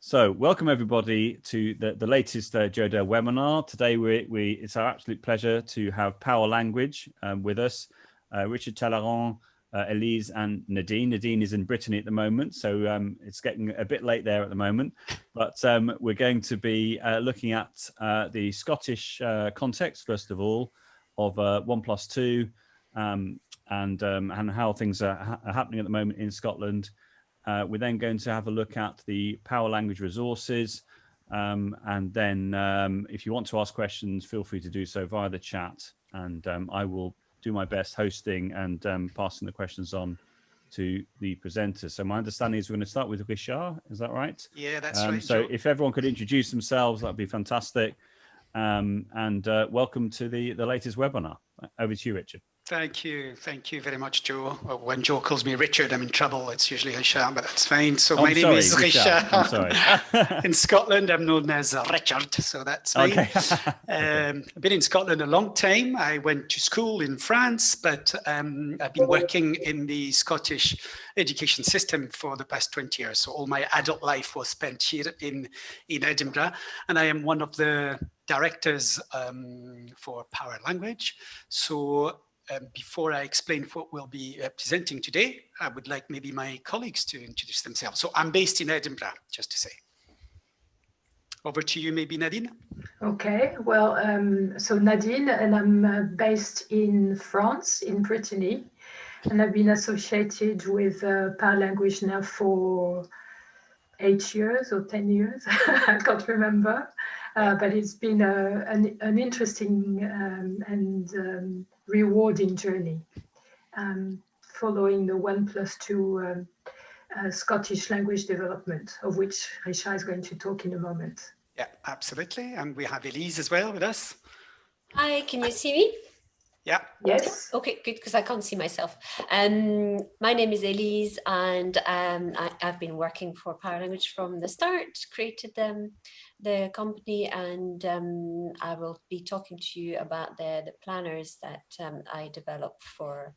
So welcome everybody to the latest JODA webinar. Today it's our absolute pleasure to have PowerLanguage with us. Richard Talleyrand, Elise and Nadine. Nadine is in Brittany at the moment, so it's getting a bit late there at the moment. But we're going to be looking at the Scottish context, first of all, of 1+2 and how things are happening at the moment in Scotland. We're then going to have a look at the PowerLanguage resources. And then if you want to ask questions, feel free to do so via the chat. And I will do my best hosting and passing the questions on to the presenters. So my understanding is we're going to start with Richard. Is that right? Yeah, that's right. So Joe. if everyone could introduce themselves, that'd be fantastic. And welcome to the latest webinar. Over to you, Richard. Thank you very much, Joe. When Joe calls me Richard, I'm in trouble. It's usually Richard, but that's fine. So my name is Richard. I'm sorry. In Scotland, I'm known as Richard, so that's fine. Okay. I've been in Scotland a long time. I went to school in France, but I've been working in the Scottish education system for the past 20 years. So all my adult life was spent here in Edinburgh, and I am one of the directors for PowerLanguage. So before I explain what we'll be presenting today, I would like maybe my colleagues to introduce themselves. So I'm based in Edinburgh, just to say. Over to you, maybe Nadine. Okay, well, so Nadine, and I'm based in France, in Brittany, and I've been associated with PowerLanguage now for 8 years or 10 years, I can't remember, but it's been an interesting and rewarding journey, following the 1+2 Scottish language development, of which Richard is going to talk in a moment. Yeah, absolutely. And we have Elise as well with us. Hi, can you see me? Yeah. Yes. Okay, good, because I can't see myself. My name is Elise, and I've been working for PowerLanguage from the start, created the company, and I will be talking to you about the planners that I developed for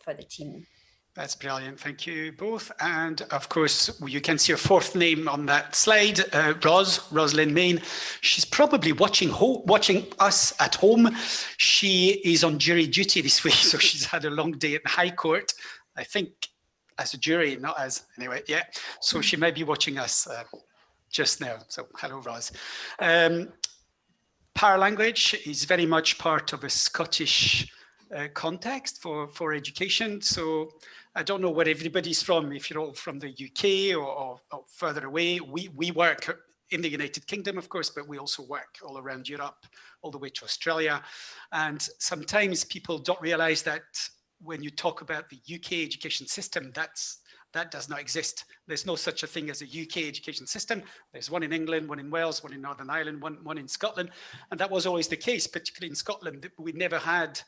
the team. That's brilliant. Thank you both. And of course, you can see a fourth name on that slide, Rosalind Main. She's probably watching us at home. She is on jury duty this week, so she's had a long day at the High Court, I think as a jury, not as, anyway, yeah. So she may be watching us just now. So hello, Ros. PowerLanguage is very much part of a Scottish context for education. So I don't know where everybody's from, if you're all from the UK or further away. We work in the United Kingdom, of course, but we also work all around Europe, all the way to Australia. And sometimes people don't realize that when you talk about the UK education system, that does not exist. There's no such a thing as a UK education system. There's one in England, one in Wales, one in Northern Ireland, one in Scotland. And that was always the case, particularly in Scotland. We never had,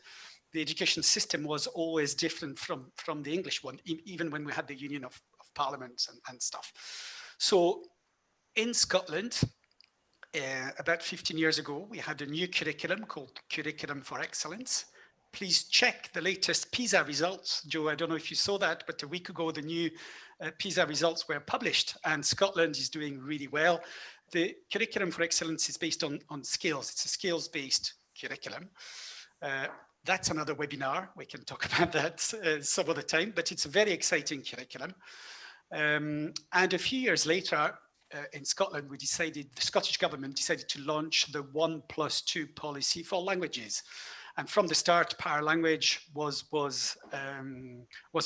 the education system was always different from the English one, even when we had the Union of Parliaments and stuff. So in Scotland, about 15 years ago, we had a new curriculum called Curriculum for Excellence. Please check the latest PISA results. Joe, I don't know if you saw that, but a week ago, the new PISA results were published, and Scotland is doing really well. The Curriculum for Excellence is based on skills. It's a skills-based curriculum. That's another webinar. We can talk about that some other time, but it's a very exciting curriculum. And a few years later, in Scotland, the Scottish government decided to launch the 1+2 policy for languages. And from the start, PowerLanguage was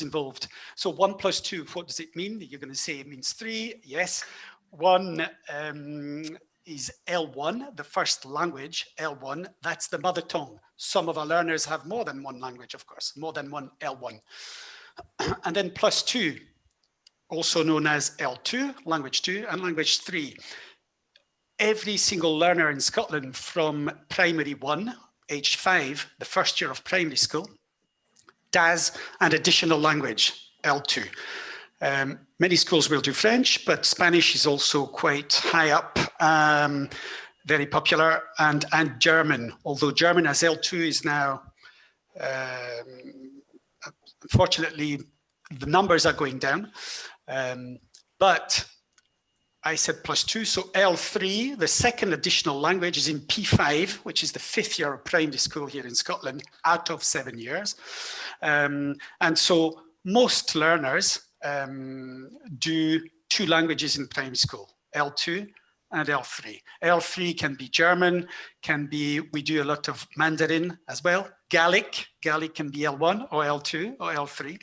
involved. So 1+2, what does it mean? You're going to say it means 3. Yes. 1 is L1, the first language, L1. That's the mother tongue. Some of our learners have more than one language, of course, more than one L1. And then +2, also known as L2, language 2, and language 3. Every single learner in Scotland from primary 1, age 5, the first year of primary school, does an additional language, L2. Many schools will do French, but Spanish is also quite high up, very popular, and German, although German as L2 is now, unfortunately, the numbers are going down. But I said +2, so L3, the second additional language, is in P5, which is the 5th year of primary school here in Scotland, out of 7 years. And so most learners do 2 languages in primary school, L2 and L3. L3 can be German, we do a lot of Mandarin as well. Gaelic can be L1 or L2 or L3.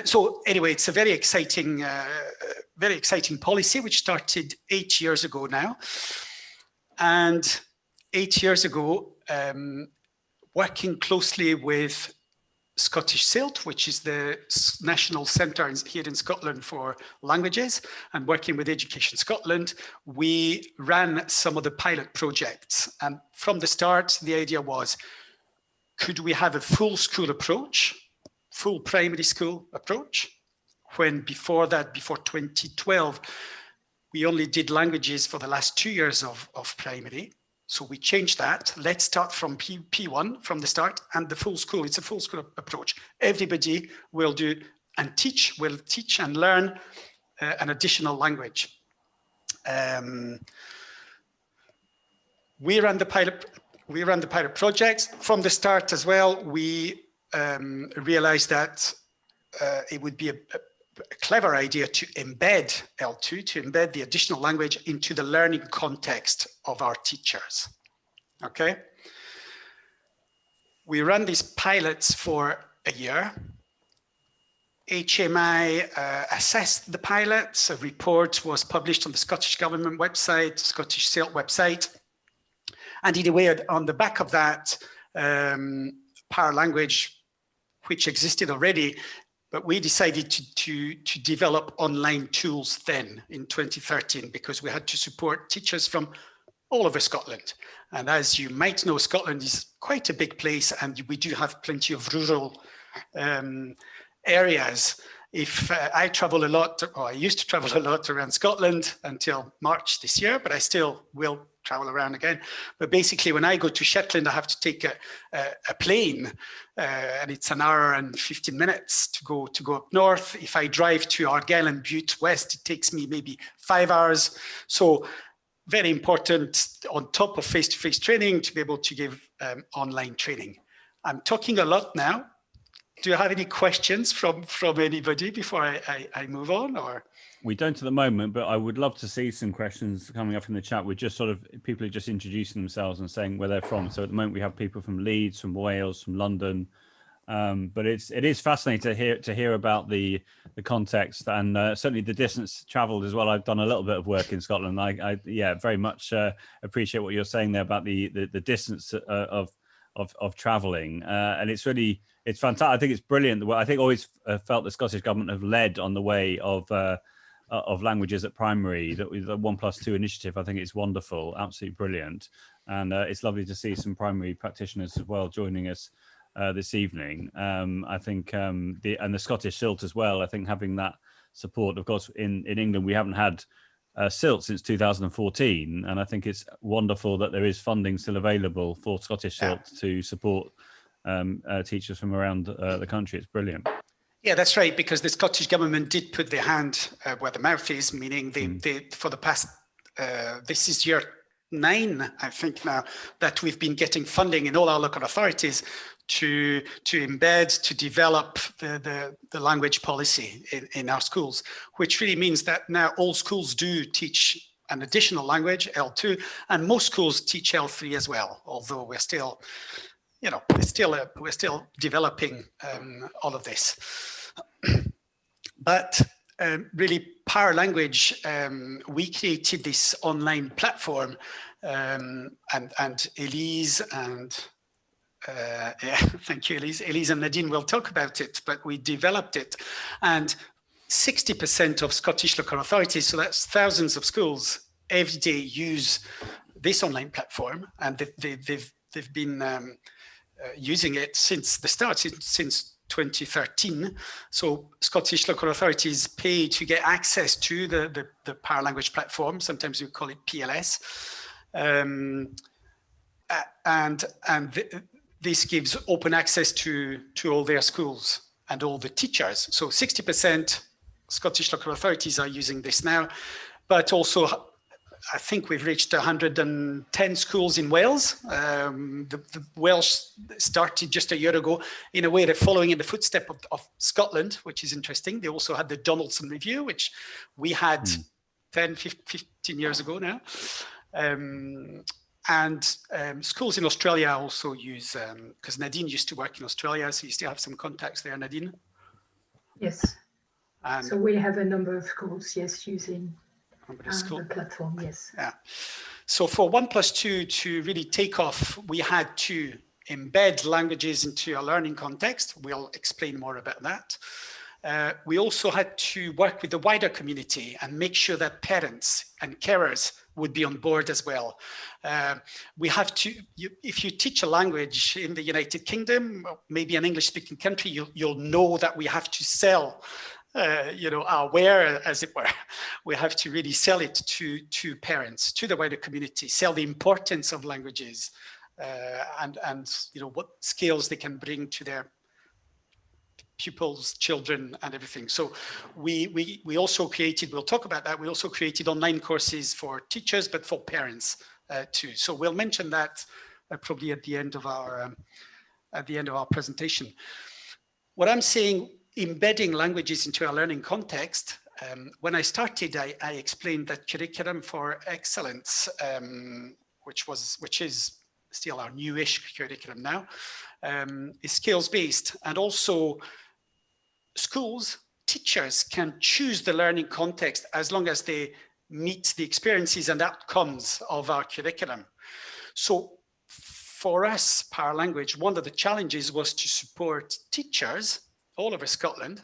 So anyway, it's a very exciting policy, which started 8 years ago now. And 8 years ago, working closely with Scottish CILT, which is the national centre here in Scotland for languages, and working with Education Scotland, we ran some of the pilot projects. And from the start, the idea was, could we have a full school approach, full primary school approach, when before that, before 2012, we only did languages for the last 2 years of primary. So we changed that. Let's start from P1 from the start, and the full school, it's a full school approach. Everybody will teach and learn an additional language. We ran the pilot projects. From the start as well, we realized that it would be a clever idea to embed L2, to embed the additional language into the learning context of our teachers. Okay. We ran these pilots for a year. HMI assessed the pilots. A report was published on the Scottish Government website, Scottish CILT website. And in a way, on the back of that, PowerLanguage, which existed already, but we decided to develop online tools then in 2013, because we had to support teachers from all over Scotland. And as you might know, Scotland is quite a big place, and we do have plenty of rural areas. If I travel a lot, or I used to travel a lot around Scotland until March this year, but I still will travel around again. But basically, when I go to Shetland, I have to take a plane, and it's an hour and 15 minutes to go up north. If I drive to Argyll and Bute West, it takes me maybe 5 hours. So very important, on top of face-to-face training, to be able to give online training. I'm talking a lot now. Do you have any questions from anybody before I move on? Or we don't at the moment, but I would love to see some questions coming up in the chat. We're just sort of people are just introducing themselves and saying where they're from. So at the moment we have people from Leeds, from Wales, from London. But it is fascinating to hear about the context, and certainly the distance travelled as well. I've done a little bit of work in Scotland. I very much appreciate what you're saying there about the distance of travelling, and it's fantastic. I think it's brilliant. I think always felt the Scottish government have led on the way of languages at primary. That the 1+2 initiative, I think it's wonderful, absolutely brilliant, and it's lovely to see some primary practitioners as well joining us this evening. I think the Scottish CILT as well. I think having that support, of course, in England we haven't had CILT since 2014, and I think it's wonderful that there is funding still available for Scottish CILT to support teachers from around the country. It's brilliant. Yeah, that's right, because the Scottish government did put their hand where the mouth is, meaning they for the past, this is year 9, I think now, that we've been getting funding in all our local authorities to embed, to develop the language policy in our schools, which really means that now all schools do teach an additional language, L2, and most schools teach L3 as well, although we're still, we're still developing all of this. But really, PowerLanguage, we created this online platform, and Elise and thank you, Elise. Elise and Nadine will talk about it, but we developed it, and 60% of Scottish local authorities, so that's thousands of schools, every day use this online platform, and they've been using it since the start, since 2013. So Scottish local authorities pay to get access to the PowerLanguage platform. Sometimes we call it PLS, this gives open access to all their schools and all the teachers. So 60% Scottish local authorities are using this now, but also I think we've reached 110 schools in Wales. The Welsh started just a year ago. In a way, they're following in the footsteps of Scotland, which is interesting. They also had the Donaldson Review, which we had 10, 15 years ago now. Schools in Australia also use, because Nadine used to work in Australia, so you still have some contacts there, Nadine? Yes. So we have a number of schools, yes, using the platform, yes. Yeah. So for 1+2 to really take off, we had to embed languages into a learning context. We'll explain more about that. We also had to work with the wider community and make sure that parents and carers would be on board as well. We have to, if you teach a language in the United Kingdom, maybe an English-speaking country, you'll know that we have to sell our ware, as it were. We have to really sell it to parents, to the wider community, sell the importance of languages and what skills they can bring to their pupils, children, and everything. So we also created, we'll talk about that, we also created online courses for teachers, but for parents too. So we'll mention that probably at the end of our presentation. What I'm saying, embedding languages into a learning context, when I started, I explained that curriculum for excellence, which is still our newish curriculum now, is skills-based, and also schools, teachers can choose the learning context as long as they meet the experiences and outcomes of our curriculum. So for us, PowerLanguage, one of the challenges was to support teachers all over Scotland,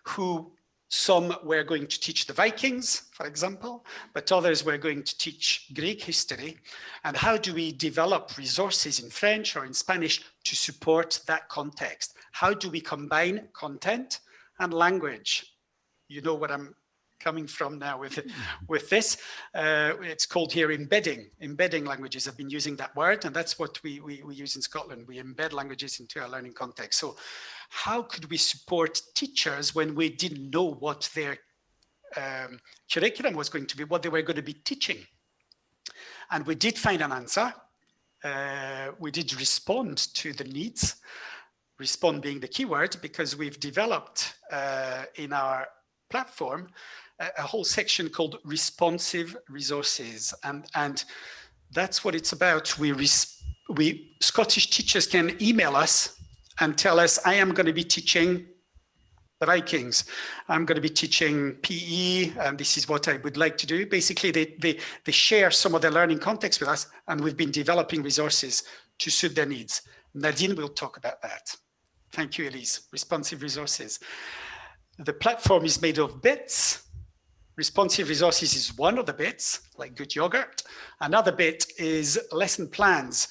who some were going to teach the Vikings, for example, but others were going to teach Greek history. And how do we develop resources in French or in Spanish to support that context? How do we combine content and language? You know what I'm coming from now with this. It's called here embedding languages. I've been using that word, and that's what we use in Scotland. We embed languages into our learning context. So how could we support teachers when we didn't know what their curriculum was going to be, what they were going to be teaching? And we did find an answer. We did respond to the needs, respond being the keyword, because we've developed in our platform a whole section called responsive resources, and that's what it's about. Scottish teachers can email us and tell us, I am going to be teaching the Vikings, I'm going to be teaching PE, and this is what I would like to do. Basically, they share some of their learning context with us, and we've been developing resources to suit their needs. Nadine will talk about that. Thank you, Elise. Responsive resources. The platform is made of bits. Responsive resources is one of the bits, like good yogurt. Another bit is lesson plans.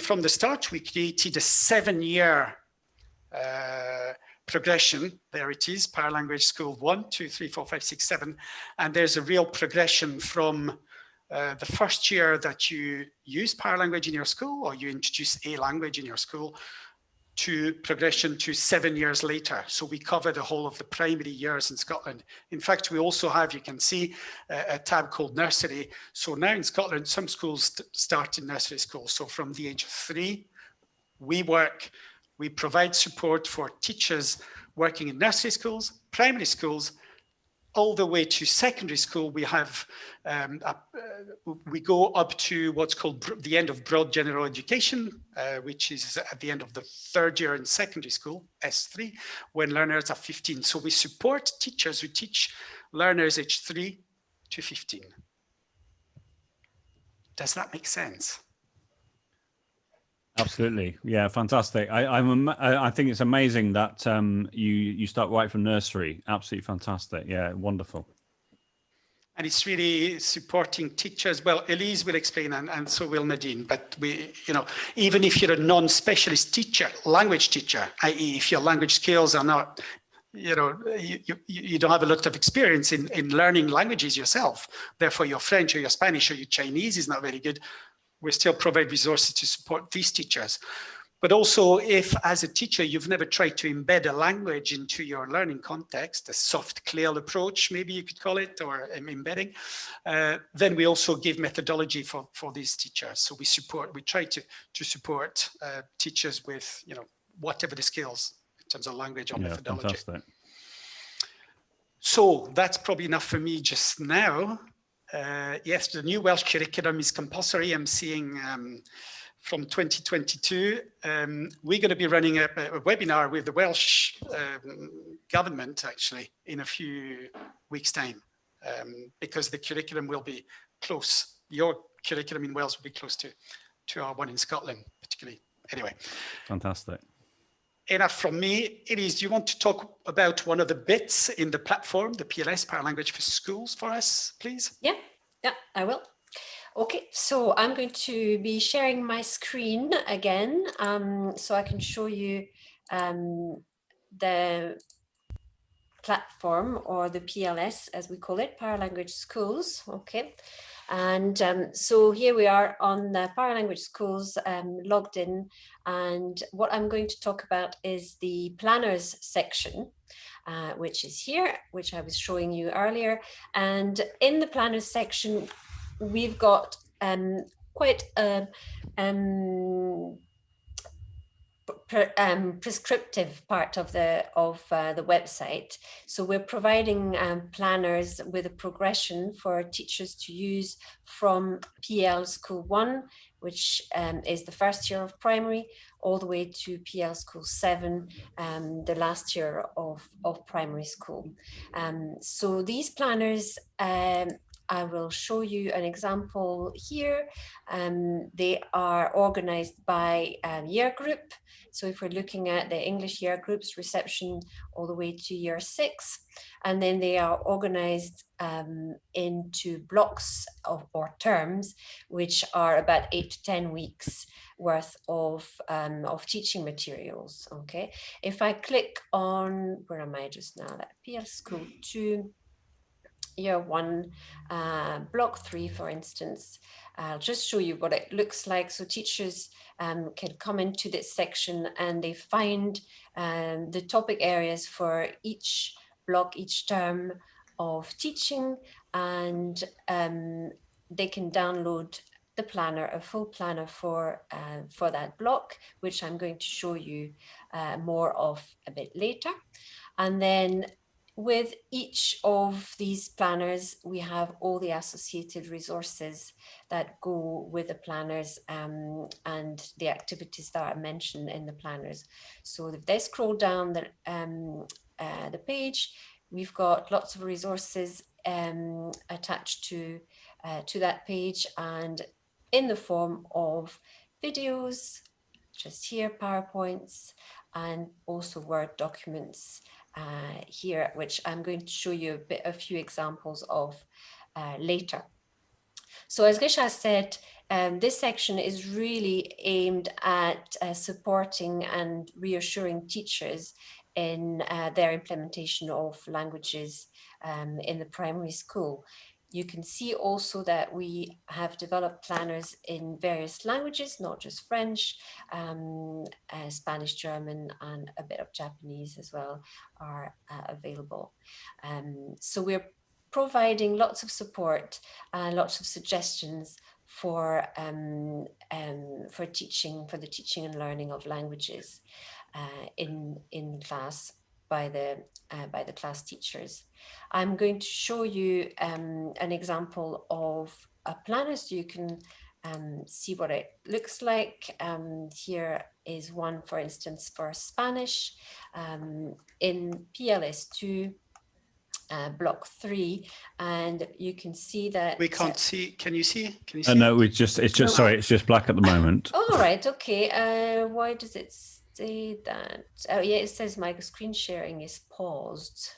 From the start, we created a 7-year progression. There it is, PowerLanguage School 1, 2, 3, 4, 5, 6, 7. And there's a real progression from the first year that you use PowerLanguage in your school, or you introduce a language in your school, to progression to 7 years later. So we cover the whole of the primary years in Scotland. In fact, we also have, you can see, a tab called nursery. So now in Scotland, some schools start in nursery school. So from the age of 3, we provide support for teachers working in nursery schools, primary schools, all the way to secondary school. We have, we go up to what's called the end of broad general education, which is at the end of the 3rd year in secondary school, S3, when learners are 15. So we support teachers who teach learners age 3 to 15. Does that make sense? Absolutely, yeah, fantastic. I think it's amazing that you start right from nursery. Absolutely fantastic. Yeah, wonderful. And it's really supporting teachers. Well, Elise will explain, and so will Nadine. But even if you're a non-specialist teacher, language teacher, i.e., if your language skills are not, you don't have a lot of experience in learning languages yourself. Therefore, your French or your Spanish or your Chinese is not very good. We still provide resources to support these teachers. But also, if as a teacher, you've never tried to embed a language into your learning context, a soft CLIL approach, maybe you could call it, or embedding, then we also give methodology for these teachers. So we try to support teachers with, whatever the skills in terms of language or methodology. Fantastic. So that's probably enough for me just now. Yes, the new Welsh curriculum is compulsory. I'm seeing from 2022, we're going to be running a webinar with the Welsh government, actually, in a few weeks' time, because the curriculum will be close. Your curriculum in Wales will be close to our one in Scotland, particularly. Anyway. Fantastic. Enough from me. Elise, do you want to talk about one of the bits in the platform, the PLS, PowerLanguage for Schools, for us, please? Yeah, I will. Okay, so I'm going to be sharing my screen again, so I can show you the platform, or the PLS as we call it, PowerLanguage Schools. Okay, and so here we are on the PowerLanguage Schools, logged in, and what I'm going to talk about is the planners section, which is here, which I was showing you earlier. And in the planners section, we've got quite a prescriptive part of the website. So we're providing planners with a progression for teachers to use from PL School 1, which is the first year of primary, all the way to PL School 7, the last year of primary school. So these planners, I will show you an example here. They are organized by year group. So if we're looking at the English year groups, reception all the way to year 6, and then they are organized into blocks or terms, which are about 8 to 10 weeks worth of teaching materials. Okay, if I click on, where am I just now? That PL School 2. Year 1, block 3, for instance. I'll just show you what it looks like. So teachers can come into this section and they find the topic areas for each block, each term of teaching, and they can download the planner, a full planner for that block, which I'm going to show you more of a bit later. And then with each of these planners, we have all the associated resources that go with the planners and the activities that are mentioned in the planners. So if they scroll down the page, we've got lots of resources attached to that page, and in the form of videos, just here, PowerPoints, and also Word documents here, which I'm going to show you a few examples of later. So as Risha said, this section is really aimed at supporting and reassuring teachers in their implementation of languages in the primary school. You can see also that we have developed planners in various languages, not just French, Spanish, German, and a bit of Japanese as well are available. So we're providing lots of support and lots of suggestions for the teaching and learning of languages in class by the class teachers. I'm going to show you an example of a planner so you can see what it looks like. Here is one, for instance, for Spanish in PLS2 block 3, and you can see that we can't see. Can you see? Can you see? No, it's just sorry, it's just black at the moment. All right, okay. Why does it say that? Oh yeah, it says my screen sharing is paused.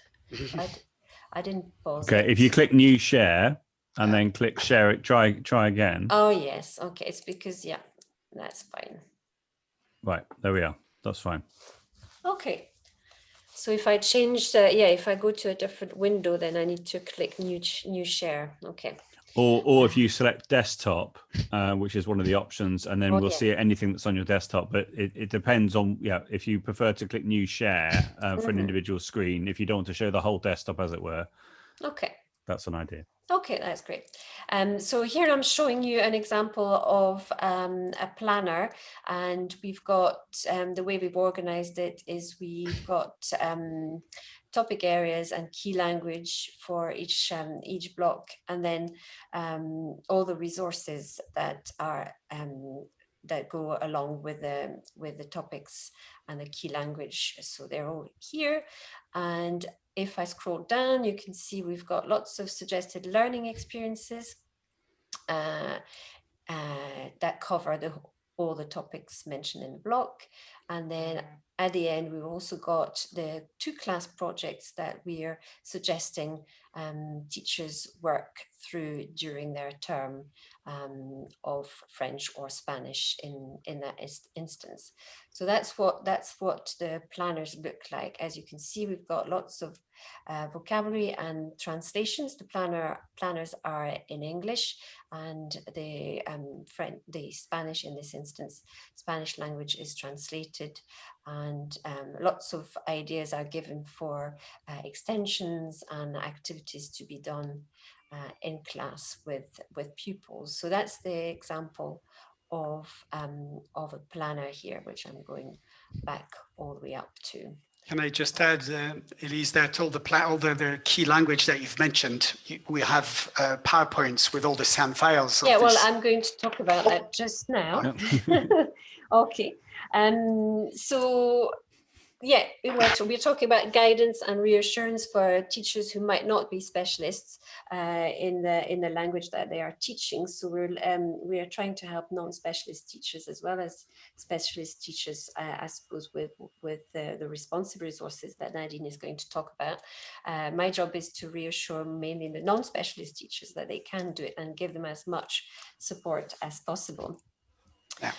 I didn't pause it. Okay, if you click new share and then click share it, try again. Oh yes, okay, it's because, yeah, that's fine. Right, there we are. That's fine. Okay, So if I change the, if I go to a different window, then I need to click new share. Okay. Or if you select desktop, which is one of the options, and then we'll see anything that's on your desktop. But it depends on, if you prefer to click new share for an individual screen, if you don't want to show the whole desktop, as it were. Okay. That's an idea. Okay, that's great. So here I'm showing you an example of a planner, and we've got the way we've organized it is we've got topic areas and key language for each block, and then all the resources that are that go along with the topics and the key language. So they're all here. And if I scroll down, you can see we've got lots of suggested learning experiences that cover all the topics mentioned in the block. And then at the end, we've also got the 2 class projects that we are suggesting teachers work through during their term of French or Spanish in that instance. So that's what the planners look like. As you can see, we've got lots of vocabulary and translations. The planners are in English, and the Spanish, in this instance, Spanish language is translated, and lots of ideas are given for extensions and activities to be done in class with pupils. So that's the example of a planner here, which I'm going back all the way up to. Can I just add, Elise, that all the key language that you've mentioned, we have PowerPoints with all the sound files. Well, I'm going to talk about that just now. Okay. So, we're talking about guidance and reassurance for teachers who might not be specialists in the language that they are teaching. So we are trying to help non-specialist teachers as well as specialist teachers, I suppose, with the responsive resources that Nadine is going to talk about. My job is to reassure mainly the non-specialist teachers that they can do it and give them as much support as possible. Yeah.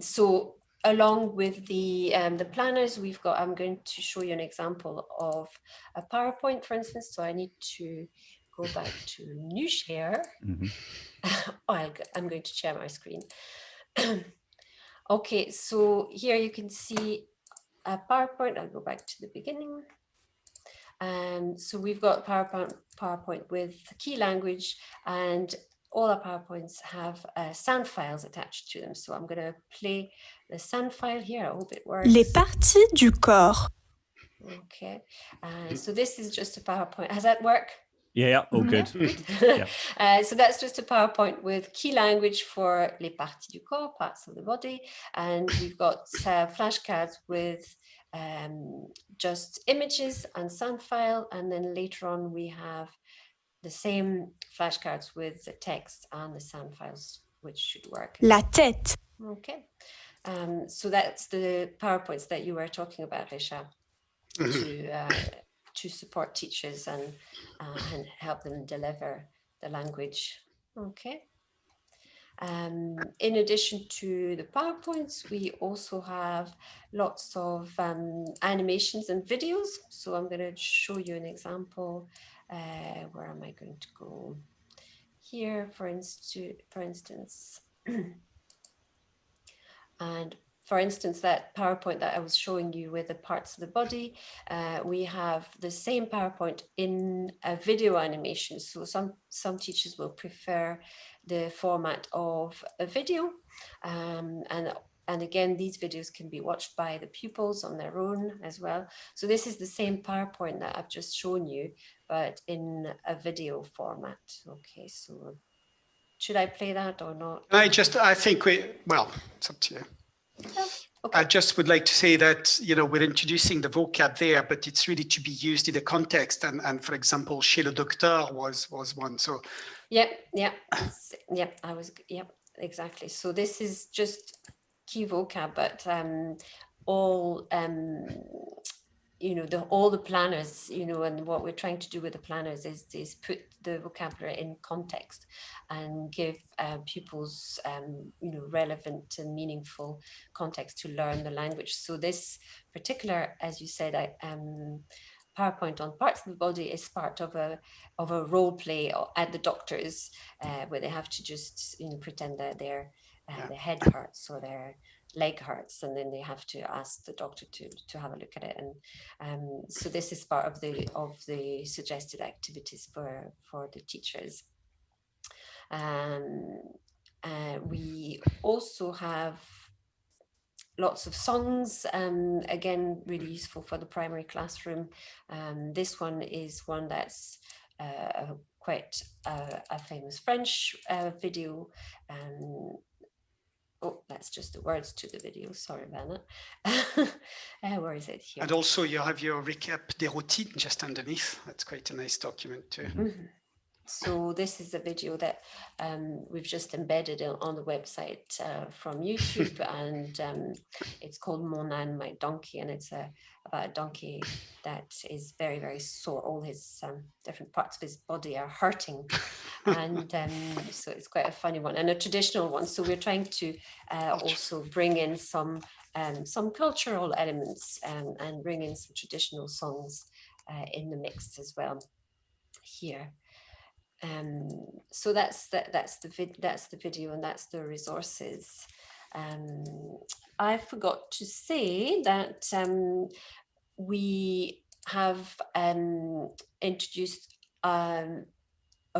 So along with the planners, I'm going to show you an example of a PowerPoint, for instance. So I need to go back to new share. I'm going to share my screen. Okay, so here you can see a PowerPoint. I'll go back to the beginning. So we've got PowerPoint with key language, and all our PowerPoints have sound files attached to them. So I'm going to play the sound file here. I hope it works. Les parties du corps. Okay. So this is just a PowerPoint. Has that worked? Yeah, all good. Yeah. So that's just a PowerPoint with key language for les parties du corps, parts of the body. And we've got flashcards with just images and sound file. And then later on, we have the same flashcards with the text and the sound files, which should work. La tête. Okay. So that's the PowerPoints that you were talking about, Risha, to support teachers and help them deliver the language. Okay. In addition to the PowerPoints, we also have lots of animations and videos. So I'm going to show you an example. Where am I going to go? Here, for instance, and for instance, that PowerPoint that I was showing you with the parts of the body, we have the same PowerPoint in a video animation. So some teachers will prefer the format of a video, and again, these videos can be watched by the pupils on their own as well. So this is the same PowerPoint that I've just shown you, but in a video format. Okay, so should I play that or not? I think it's up to you. Oh, okay. I just would like to say that, we're introducing the vocab there, but it's really to be used in the context. And for example, chez le docteur was one. So exactly. So this is just key vocab, but all all the planners, and what we're trying to do with the planners is put the vocabulary in context and give pupils, relevant and meaningful context to learn the language. So this particular, as you said, PowerPoint on parts of the body is part of a role play at the doctors, where they have to just pretend that their head hurts or their leg hurts, and then they have to ask the doctor to have a look at it. And so this is part of the suggested activities for the teachers. We also have lots of songs, again, really useful for the primary classroom. This one is one that's quite a famous French video. Oh, that's just the words to the video. Sorry about that. Where is it here? And also you have your recap des routines just underneath. That's quite a nice document too. Mm-hmm. So this is a video that we've just embedded on the website from YouTube, and it's called Mon Âne, My Donkey, and it's about a donkey that is very, very sore. All his different parts of his body are hurting, and so it's quite a funny one and a traditional one. So we're trying to also bring in some cultural elements and bring in some traditional songs in the mix as well here. So that's the video, and that's the resources. I forgot to say that we have introduced a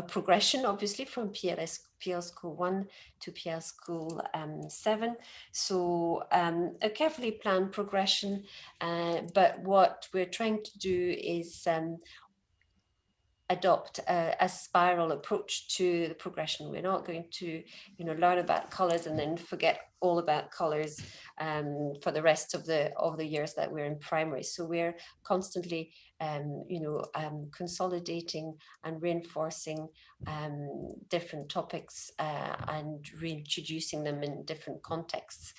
progression, obviously, from PL School 1 to PL School 7. So a carefully planned progression, but what we're trying to do is adopt a spiral approach to the progression. We're not going to, learn about colors and then forget all about colors for the rest of the years that we're in primary. So we're constantly, consolidating and reinforcing different topics and reintroducing them in different contexts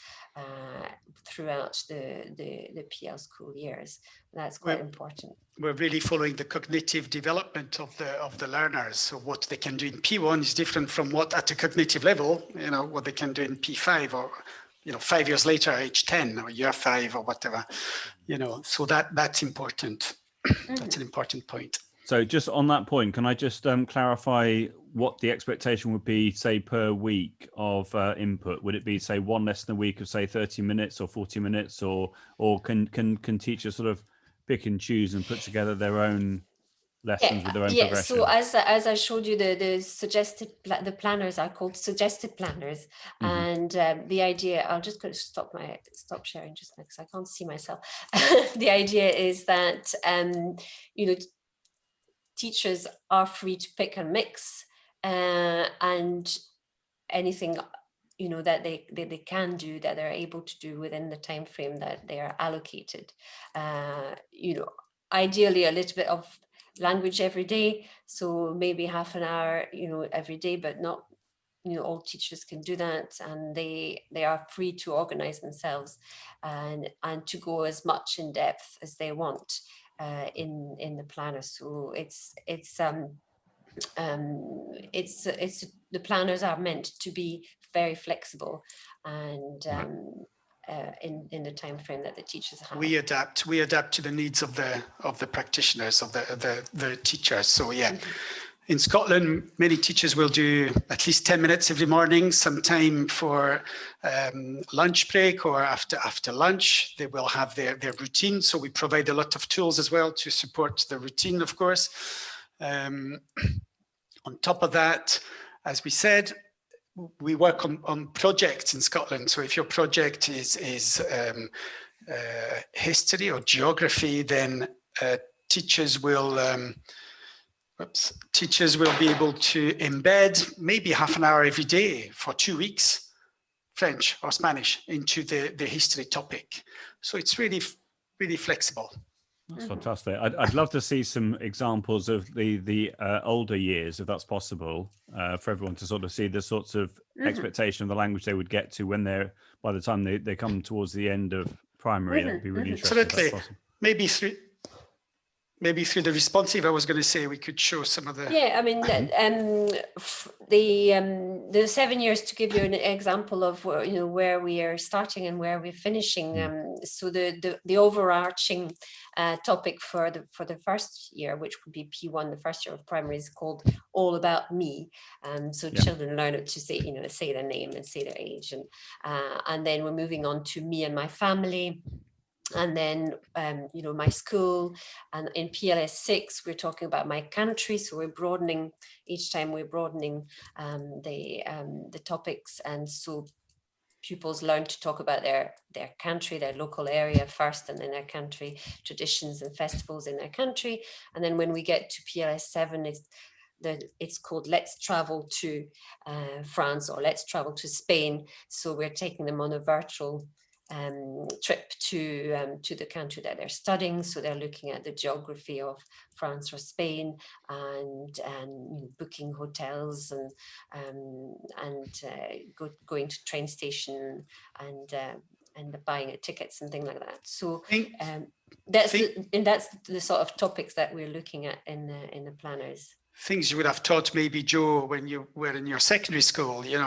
throughout the PL school years. That's quite important. We're really following the cognitive development of the learners. So what they can do in P1 is different from what at a cognitive level, what they can do in P5 or, 5 years later, age 10 or year 5 or whatever, so that's important. That's an important point. So just on that point, can I just clarify what the expectation would be, say, per week of input? Would it be, say, one lesson a week of, say, 30 minutes or 40 minutes, or can teachers sort of pick and choose and put together their own lessons with their own progression? So as I showed you, the planners are called suggested planners, and the idea, I'll just go to stop sharing just now because I can't see myself. The idea is that teachers are free to pick and mix, and anything that they can do, that they're able to do within the time frame that they are allocated. Ideally a little bit of language every day, so maybe half an hour every day, but not all teachers can do that, and they are free to organize themselves and to go as much in depth as they want in the planner. So the planners are meant to be very flexible and in the time frame that the teachers have. We adapt to the needs of the practitioners, of the teachers. So in Scotland, many teachers will do at least 10 minutes every morning, some time for lunch break or after lunch. They will have their routine. So we provide a lot of tools as well to support the routine, of course. On top of that, as we said, we work on projects in Scotland. So if your project is history or geography, then teachers will be able to embed maybe half an hour every day for 2 weeks, French or Spanish, into the history topic. So it's really, really flexible. That's fantastic. I'd love to see some examples of the older years, if that's possible, for everyone to sort of see the sorts of expectation of the language they would get to when by the time they come towards the end of primary. That'd be really interesting. Absolutely. Maybe maybe through the responsive, I was going to say we could show some of the. Yeah, I mean, the 7 years, to give you an example of where, where we are starting and where we're finishing. So the overarching topic for the first year, which would be P1, the first year of primary, is called All About Me. So children learn to say, say their name and say their age, and then we're moving on to Me and My Family. And then, my school, and in PLS 6, we're talking about my country. So we're broadening, each time we're broadening the topics. And so pupils learn to talk about their country, their local area first, and then their country, traditions and festivals in their country. And then when we get to PLS 7, it's called Let's Travel to France, or Let's Travel to Spain. So we're taking them on a virtual trip to the country that they're studying. So they're looking at the geography of France or Spain, and booking hotels and going to train station and buying tickets and things like that. So that's the sort of topics that we're looking at in the planners. Things you would have taught maybe, Joe, when you were in your secondary school, in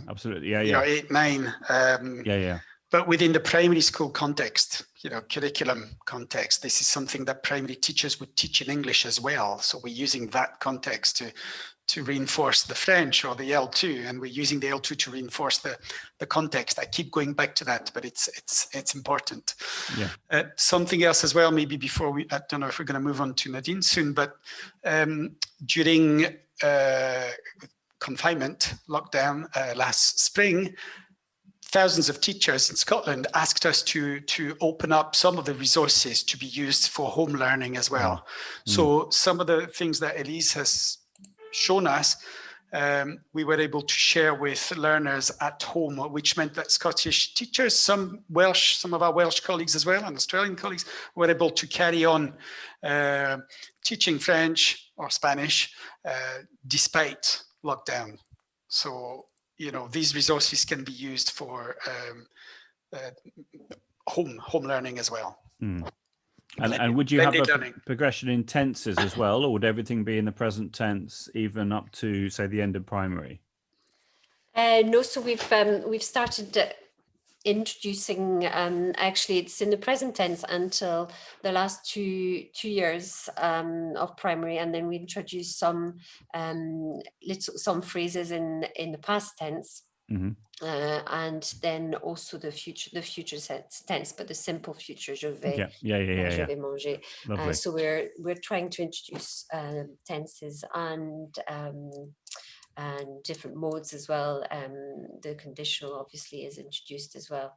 absolutely, 8, 9, but within the primary school context, curriculum context, this is something that primary teachers would teach in English as well. So we're using that context to reinforce the French or the L2, and we're using the L2 to reinforce the context. I keep going back to that, but it's important. Something else as well, maybe before I don't know if we're going to move on to Nadine soon, but during confinement, lockdown last spring, thousands of teachers in Scotland asked us to open up some of the resources to be used for home learning as well. So some of the things that Elise has shown us, we were able to share with learners at home, which meant that Scottish teachers, some of our Welsh colleagues as well, and Australian colleagues, were able to carry on teaching French or Spanish despite lockdown. So, these resources can be used for home learning as well. And would you have a progression in tenses as well, or would everything be in the present tense even up to, say, the end of primary? No, so we've started introducing, actually it's in the present tense until the last two years of primary, and then we introduce some phrases in the past tense. And then also the future tense, but the simple future, je vais, je vais manger. So we're trying to introduce tenses and different modes as well. The conditional obviously is introduced as well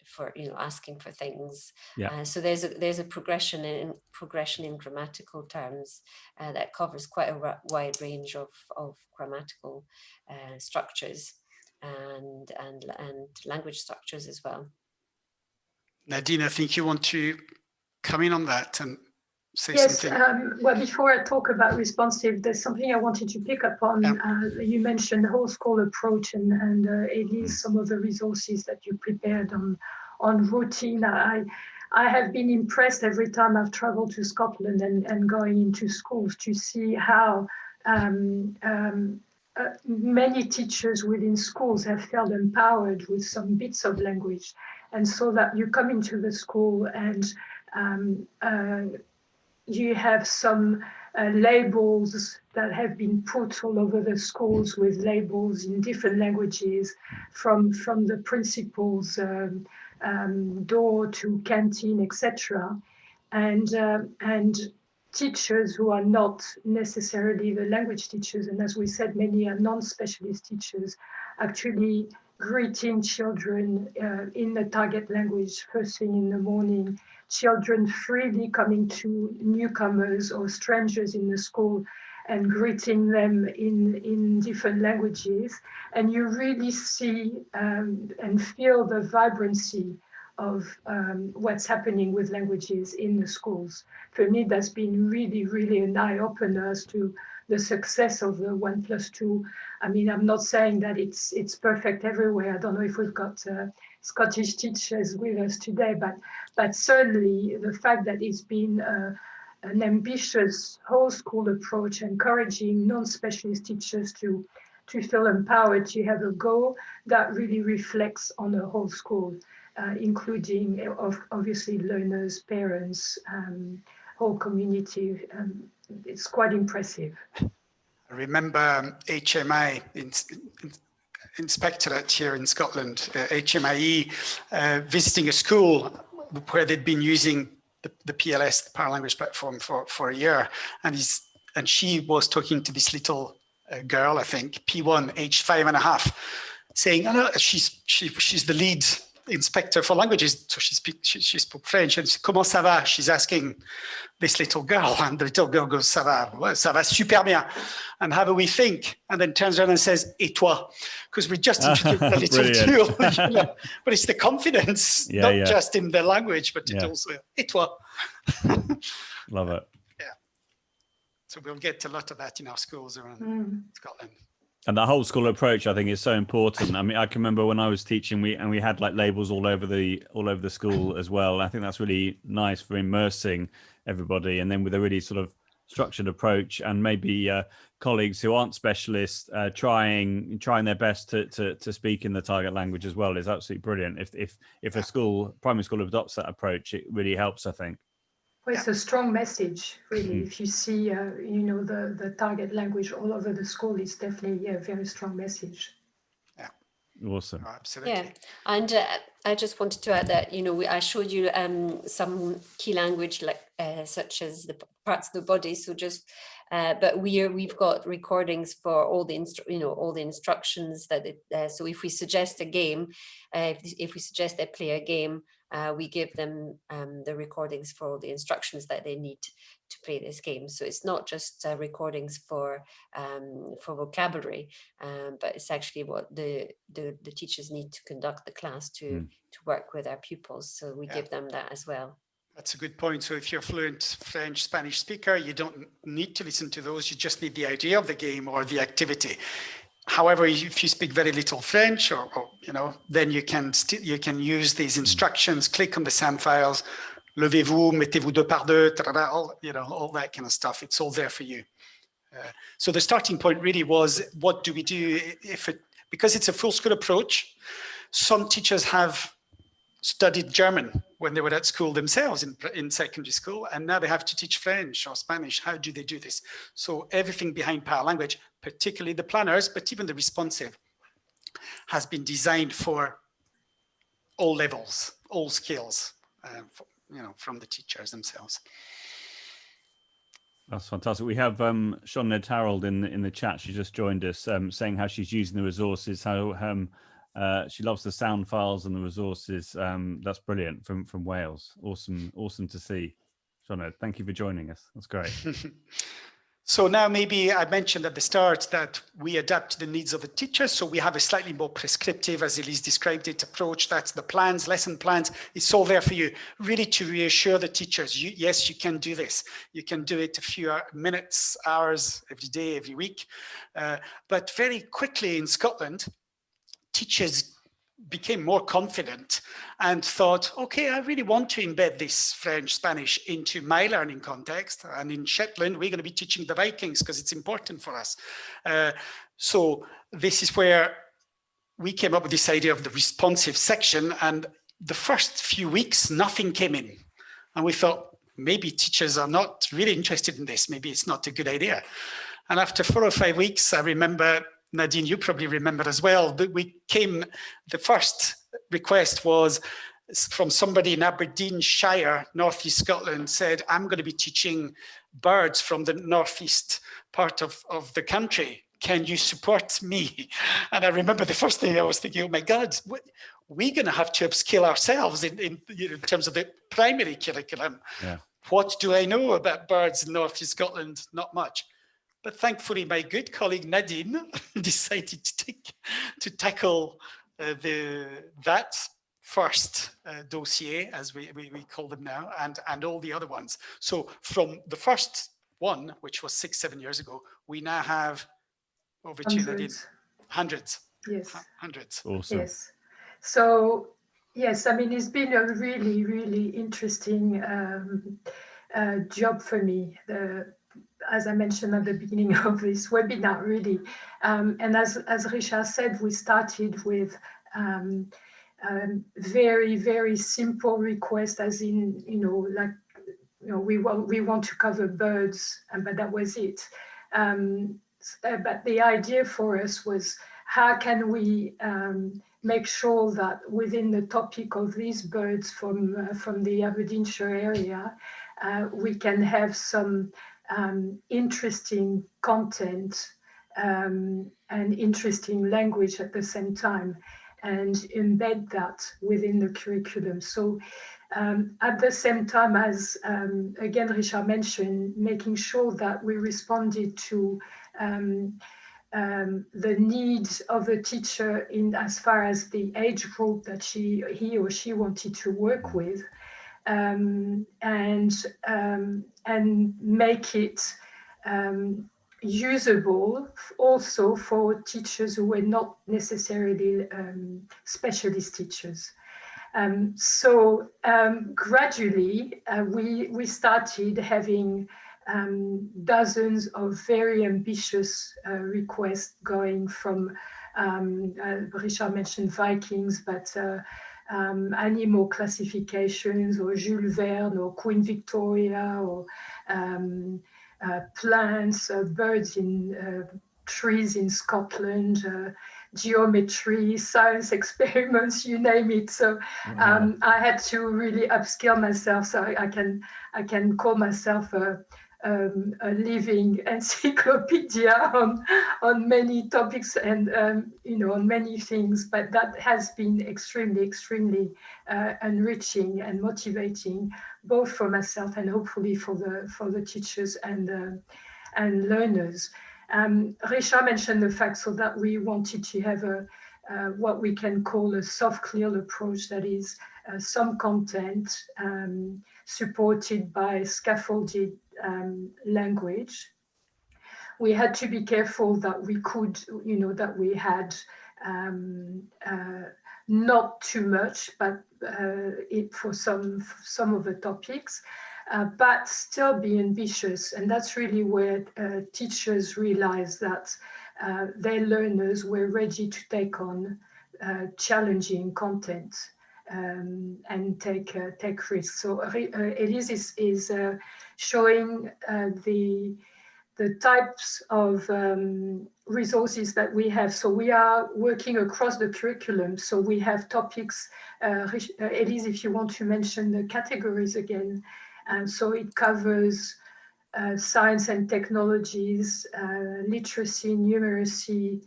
for asking for things. So there's a progression in grammatical terms that covers quite a wide range of grammatical structures and language structures as well. Nadine, I think you want to come in on that and say something. Well, before I talk about responsive, there's something I wanted to pick up on. You mentioned the whole school approach and Elise, some of the resources that you prepared on routine. I have been impressed every time I've traveled to Scotland and going into schools to see how many teachers within schools have felt empowered with some bits of language. And so that you come into the school and you have some labels that have been put all over the schools with labels in different languages, from the principal's door to canteen, etc. And teachers who are not necessarily the language teachers, and as we said, many are non-specialist teachers, actually greeting children in the target language first thing in the morning, children freely coming to newcomers or strangers in the school and greeting them in different languages. And you really see and feel the vibrancy of what's happening with languages in the schools. For me, that's been really, really an eye-opener as to the success of the 1+2. I mean, I'm not saying that it's perfect everywhere. I don't know if we've got Scottish teachers with us today, but certainly the fact that it's been an ambitious whole school approach, encouraging non-specialist teachers to feel empowered to have a go, that really reflects on the whole school, including obviously learners, parents, whole community. It's quite impressive. I remember HMI inspectorate here in Scotland, HMIE, visiting a school where they'd been using the PLS, the PowerLanguage platform, for a year, and she was talking to this little girl, I think, P1, age 5.5, saying, "Oh no, she's the lead inspector for languages, so she spoke French, and comment ça va?" She's asking this little girl, and the little girl goes, "Ça va, ouais, ça va super bien." And how do we think? And then turns around and says, "Et toi?" Because we just introduced a little tool, you know? But it's the confidence, not just in the language, but it also, "Et toi?" Love it. Yeah. So we'll get a lot of that in our schools around Scotland. And the whole school approach, I think, is so important. I mean, I can remember when I was teaching, we had like labels all over the school as well. I think that's really nice for immersing everybody, and then with a really sort of structured approach, and maybe colleagues who aren't specialists trying their best to speak in the target language as well is absolutely brilliant. If a primary school adopts that approach, it really helps, I think. Well, it's a strong message, really. If you see, you know, the target language all over the school, it's definitely a very strong message. Yeah. Awesome. Oh, absolutely. Yeah, and I just wanted to add that, you know, I showed you some key language, like such as the parts of the body. So just, but we've got recordings for all the all the instructions that. So if we suggest a game, if we suggest they play a game, we give them the recordings for all the instructions that they need to play this game. So it's not just recordings for vocabulary, but it's actually what the teachers need to conduct the class to work with our pupils. So we give them that as well. That's a good point. So if you're a fluent French, Spanish speaker, you don't need to listen to those. You just need the idea of the game or the activity. However, if you speak very little French, or you know, then you can use these instructions. Click on the sound files, levez-vous, mettez-vous deux par deux, all, you know, all that kind of stuff. It's all there for you. So the starting point really was, what do we do because it's a full school approach? Some teachers have studied German when they were at school themselves in secondary school, and now they have to teach French or Spanish. How do they do this? So everything behind PowerLanguage, particularly the planners, but even the responsive, has been designed for all levels, all skills, you know, from the teachers themselves. That's fantastic. We have Sinead Harold in the chat. She just joined us, saying how she's using the resources, how she loves the sound files and the resources. That's brilliant from Wales. Awesome to see. Sinead, thank you for joining us. That's great. So now maybe I mentioned at the start that we adapt to the needs of the teachers. So we have a slightly more prescriptive, as Elise described it, approach. That's the plans, lesson plans. It's all there for you, really to reassure the teachers. Yes, you can do this. You can do it a few minutes, hours, every day, every week. But very quickly in Scotland, teachers became more confident and thought, okay, I really want to embed this French, Spanish into my learning context. And in Shetland, we're going to be teaching the Vikings because it's important for us. So this is where we came up with this idea of the responsive section. And the first few weeks, nothing came in. And we thought, maybe teachers are not really interested in this. Maybe it's not a good idea. And after 4 or 5 weeks, I remember, Nadine, you probably remember as well, that the first request was from somebody in Aberdeenshire, Northeast Scotland, said, I'm going to be teaching birds from the northeast part of the country. Can you support me? And I remember the first thing I was thinking, oh my God, we're going to have to upskill ourselves in terms of the primary curriculum. Yeah. What do I know about birds in Northeast Scotland? Not much. But thankfully, my good colleague Nadine decided to tackle that first dossier, as we call them now, and all the other ones. So from the first one, which was 6-7 years ago, we now have over to Nadine, hundreds. Yes. Hundreds. Awesome. Yes. So Yes, I mean, it's been a really, really interesting job for me. As I mentioned at the beginning of this webinar, really. And as Richard said, we started with very, very simple request, as in, like, we want to cover birds, but that was it. But the idea for us was, how can we make sure that within the topic of these birds from the Aberdeenshire area, we can have some interesting content and interesting language at the same time, and embed that within the curriculum. So at the same time as, again, Richard mentioned, making sure that we responded to the needs of the teacher in as far as the age group that he or she wanted to work with, and make it usable also for teachers who were not necessarily specialist teachers. So gradually we started having dozens of very ambitious requests, going from, Richard mentioned Vikings, but animal classifications, or Jules Verne, or Queen Victoria, or plants, birds in trees in Scotland, geometry, science experiments, you name it. So I had to really upskill myself, so I can call myself a living encyclopedia on many topics and on many things. But that has been extremely enriching and motivating, both for myself and hopefully for the teachers and learners. Richard mentioned the fact so that we wanted to have what we can call a soft CLIL approach, that is some content supported by scaffolded language. We had to be careful that we could, that we had not too much, but it for some of the topics, but still be ambitious. And that's really where teachers realized that their learners were ready to take on challenging content and take risks. So Elise is showing the types of resources that we have. So we are working across the curriculum. So we have topics, Elise, if you want to mention the categories again. So it covers science and technologies, literacy, numeracy,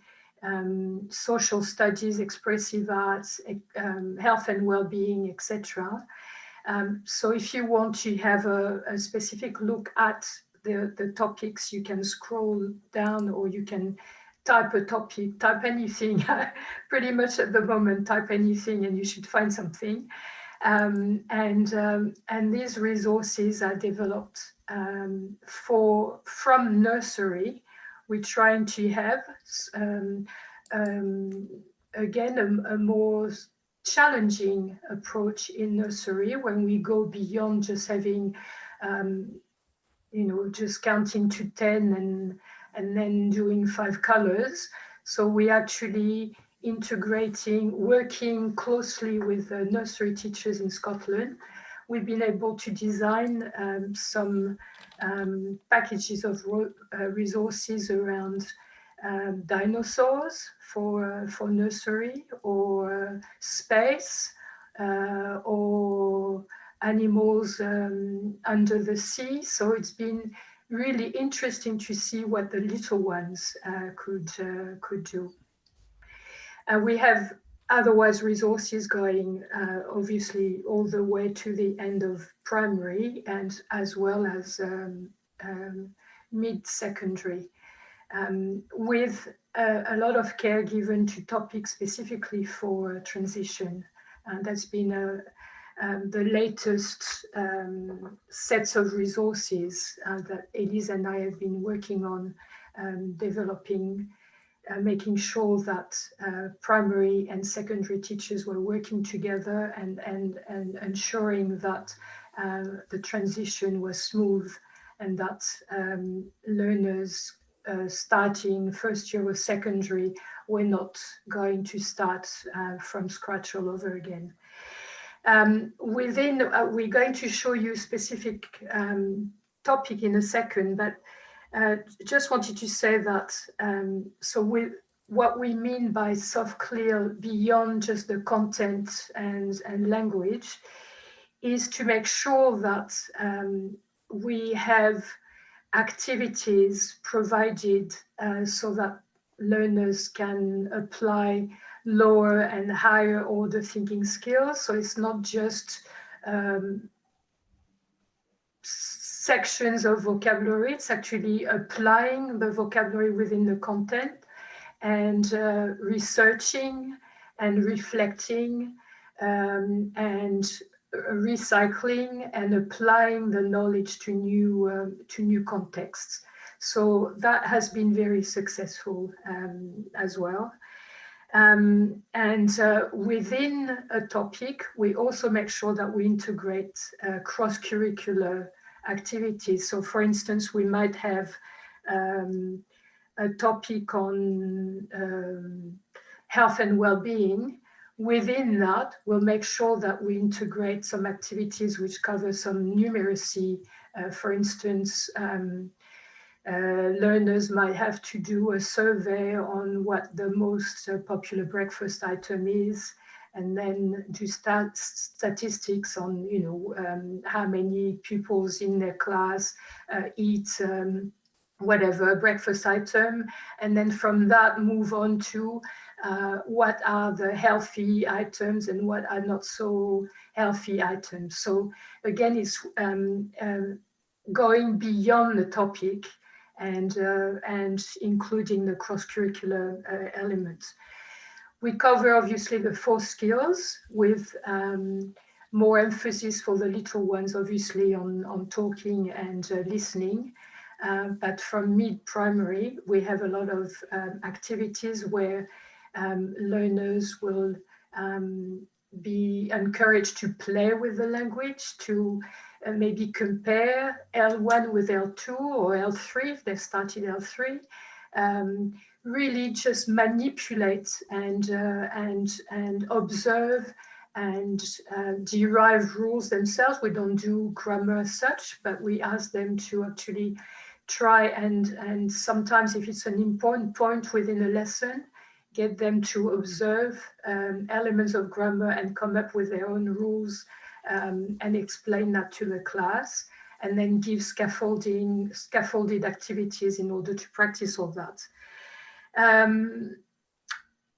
social studies, expressive arts, health and well-being, etc. So if you want to have a specific look at the topics, you can scroll down, or you can type a topic, type anything. Pretty much at the moment, type anything and you should find something. And these resources are developed from nursery. We're trying to have again a more challenging approach in nursery, when we go beyond just having just counting to 10 and then doing 5 colors. So we actually integrating, working closely with nursery teachers in Scotland. We've been able to design some packages of resources around dinosaurs for nursery, or space, or animals under the sea. So it's been really interesting to see what the little ones could do. We have otherwise resources going obviously all the way to the end of primary, and as well as mid-secondary, with a lot of care given to topics specifically for transition. And that's been the latest sets of resources that Elise and I have been working on developing making sure that primary and secondary teachers were working together and ensuring that the transition was smooth and that learners starting first year of secondary were not going to start from scratch all over again. We're going to show you specific topic in a second, but just wanted to say that what we mean by soft clear beyond just the content and language is to make sure that we have activities provided so that learners can apply lower and higher order thinking skills. So it's not just sections of vocabulary, it's actually applying the vocabulary within the content and researching and reflecting and recycling and applying the knowledge to new contexts. So that has been very successful as well. And within a topic, we also make sure that we integrate cross-curricular activities. So for instance, we might have a topic on health and well-being. Within that, we'll make sure that we integrate some activities which cover some numeracy. For instance, learners might have to do a survey on what the most popular breakfast item is, and then do statistics on, how many pupils in their class eat whatever breakfast item, and then from that move on to what are the healthy items and what are not so healthy items. So again, it's going beyond the topic and including the cross-curricular elements. We cover obviously the 4 skills with more emphasis for the little ones, obviously on talking and listening. But from mid-primary, we have a lot of activities where learners will be encouraged to play with the language, to maybe compare L1 with L2 or L3 if they started L3. Really just manipulate and observe and derive rules themselves. We don't do grammar as such, but we ask them to actually try and sometimes if it's an important point within a lesson, get them to observe elements of grammar and come up with their own rules and explain that to the class, and then give scaffolded activities in order to practice all that.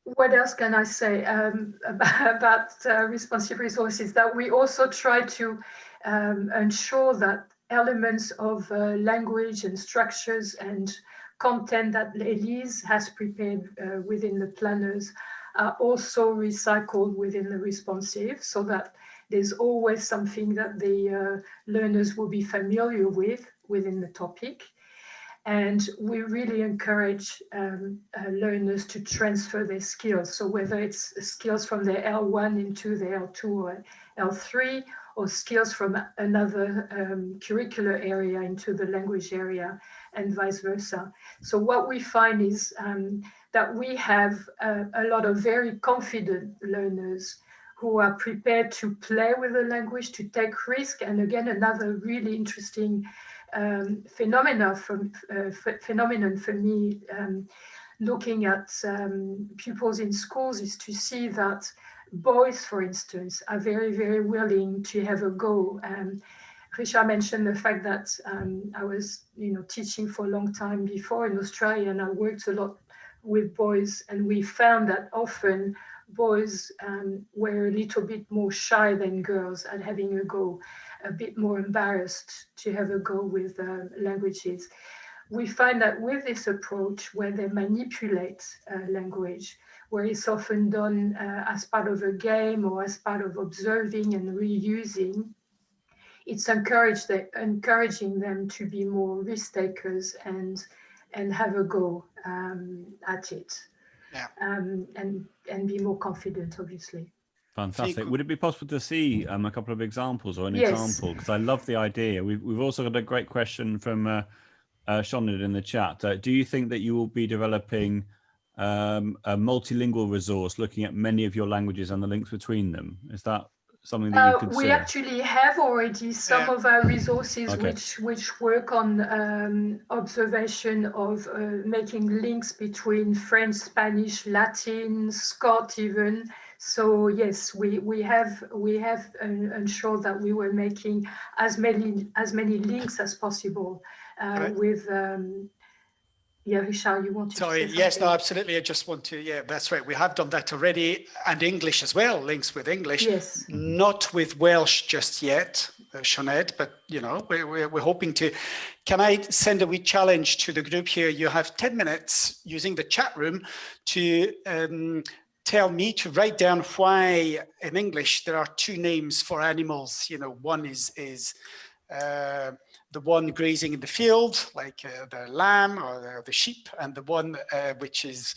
What else can I say about responsive resources? That we also try to ensure that elements of language and structures and content that Elise has prepared within the planners are also recycled within the responsive, so that there's always something that the learners will be familiar with within the topic. And we really encourage learners to transfer their skills. So whether it's skills from their L1 into their L2 or L3, or skills from another curricular area into the language area, and vice versa. So what we find is that we have a lot of very confident learners who are prepared to play with the language, to take risk. And again, another really interesting phenomenon for me, looking at pupils in schools, is to see that boys, for instance, are very, very willing to have a go. Richard mentioned the fact that I was, teaching for a long time before in Australia, and I worked a lot with boys, and we found that often boys were a little bit more shy than girls at having a go, a bit more embarrassed to have a go with languages. We find that with this approach, where they manipulate language, where it's often done as part of a game or as part of observing and reusing, it's encouraging them to be more risk takers and have a go at it. Yeah. And be more confident, obviously. Fantastic. Would it be possible to see a couple of examples or an Yes. example? Because I love the idea. We've also got a great question from Shonid in the chat. Do you think that you will be developing a multilingual resource looking at many of your languages and the links between them? Is that something that you consider? We actually have already some of our resources which work on observation of making links between French, Spanish, Latin, Scott even. So yes, we have ensured that we were making as many links as possible with. Yeah, Richard, you want to say something? Yes, no, absolutely. I just want to, yeah, that's right. We have done that already, and English as well, links with English. Yes. Not with Welsh just yet, Sinead, but, you know, we're hoping to. Can I send a wee challenge to the group here? You have 10 minutes using the chat room to tell me to write down why in English there are two names for animals. You know, one is the one grazing in the field, like the lamb or the sheep, and the one which is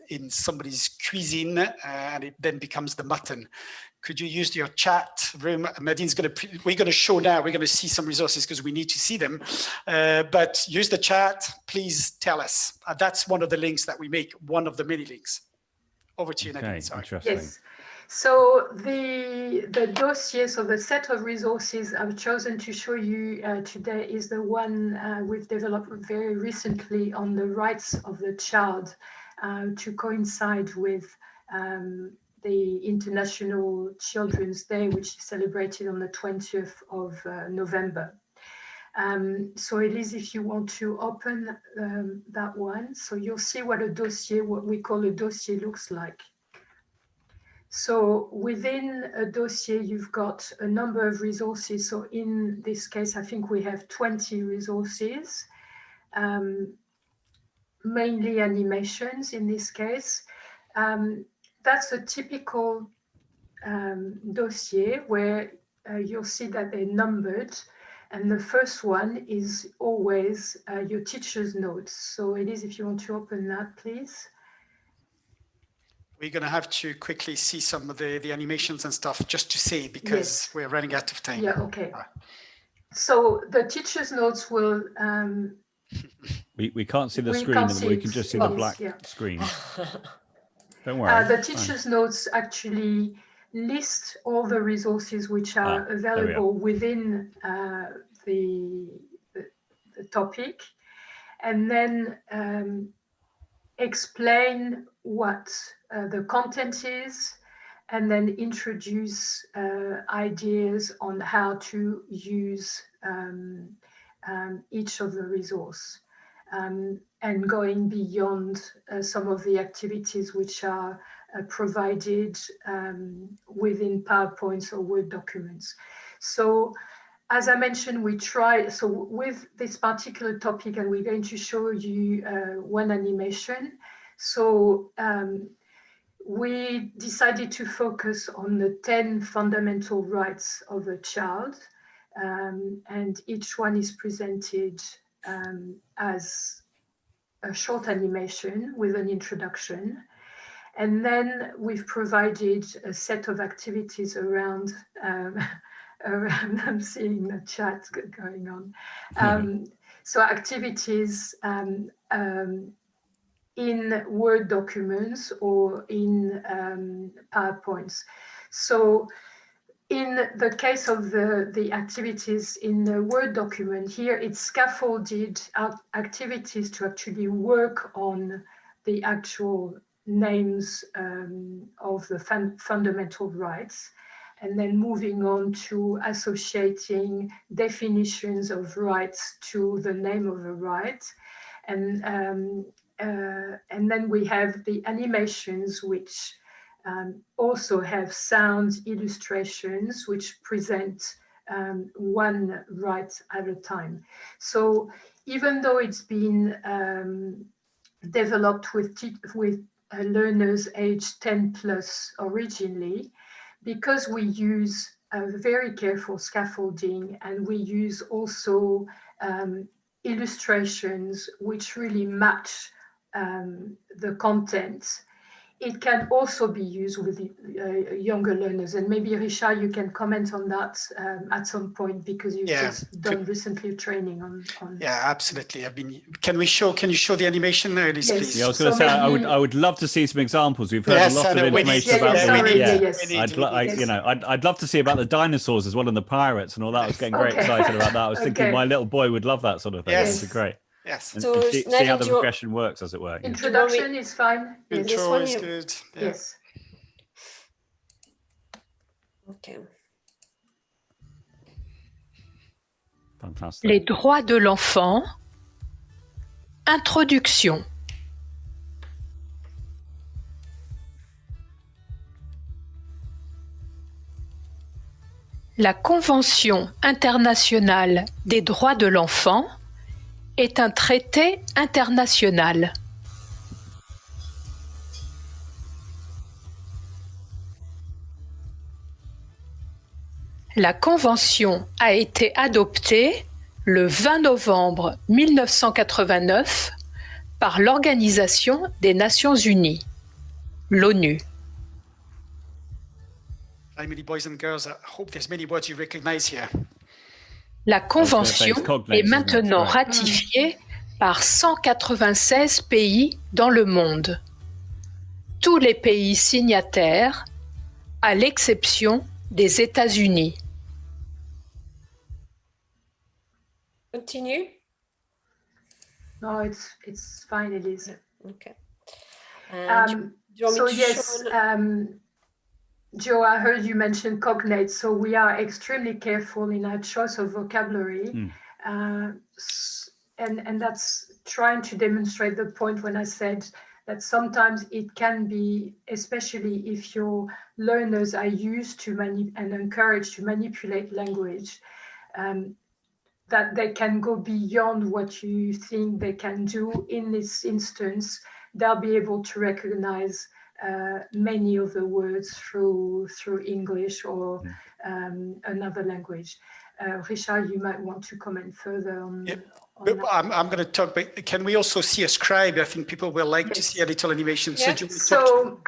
in somebody's cuisine, and it then becomes the mutton. Could you use your chat room? Nadine's we're going to show now, we're going to see some resources because we need to see them, but use the chat, please tell us. That's one of the links that we make, one of the many links. Over to you, Nadine. Sorry. Interesting. Yes. So the dossier, so the set of resources I've chosen to show you today is the one we've developed very recently on the rights of the child to coincide with the International Children's Day, which is celebrated on the 20th of November. So Elise, if you want to open that one, so you'll see what a dossier, what we call a dossier, looks like. So within a dossier, you've got a number of resources. So in this case, I think we have 20 resources, mainly animations in this case. That's a typical dossier where you'll see that they're numbered. And the first one is always your teacher's notes. So Elise, if you want to open that, please. We're going to have to quickly see some of the animations and stuff just to see, because we're running out of time. Yeah, okay. So the teacher's notes will... we can't see the screen, we can just see the black screen. Don't worry. The teacher's notes actually list all the resources which are available within the topic, and then explain what the content is, and then introduce ideas on how to use each of the resource, and going beyond some of the activities which are provided within PowerPoints or Word documents. So as I mentioned, we try, so with this particular topic, and we're going to show you one animation. So we decided to focus on the 10 fundamental rights of a child, and each one is presented as a short animation with an introduction. And then we've provided a set of activities around, I'm seeing the chat going on. So activities in Word documents or in PowerPoints. So in the case of the activities in the Word document here, it's scaffolded activities to actually work on the actual names of the fundamental rights, and then moving on to associating definitions of rights to the name of a right. And then we have the animations, which also have sound illustrations, which present one right at a time. So even though it's been developed with learners aged 10 plus originally, because we use very careful scaffolding, and we use also illustrations which really match the content, it can also be used with younger learners. And maybe Richard, you can comment on that at some point, because you've just done recently training on. Yeah, absolutely. Can you show the animation there, Elise, please? Yeah, I was going to say, I would love to see some examples. We've heard a lot of information about I'd love to see about the dinosaurs as well and the pirates and all that. I was getting very excited about that. I was thinking my little boy would love that sort of thing. Yes. It's great. Yes. And see how the progression works, as it were. Introduction is fine. Intro is good. Yeah. Yes. Okay. Fantastic. Les droits de l'enfant. Introduction. La Convention internationale des droits de l'enfant est un traité international. La Convention a été adoptée le 20 novembre 1989 par l'Organisation des Nations Unies, l'ONU. La Convention est maintenant ratifiée par 196 pays dans le monde. Tous les pays signataires, à l'exception des États-Unis. Continue. No, it's fine, Elise. Okay. So yes, Joe, I heard you mention cognate. So we are extremely careful in our choice of vocabulary, and that's trying to demonstrate the point when I said that sometimes it can be, especially if your learners are used to and encouraged to manipulate language, that they can go beyond what you think they can do. In this instance, they'll be able to recognize many of the words through English or another language. Richard, you might want to comment further on. Yeah. I'm going to talk, but can we also see a scribe? I think people will like to see a little animation. Yeah. So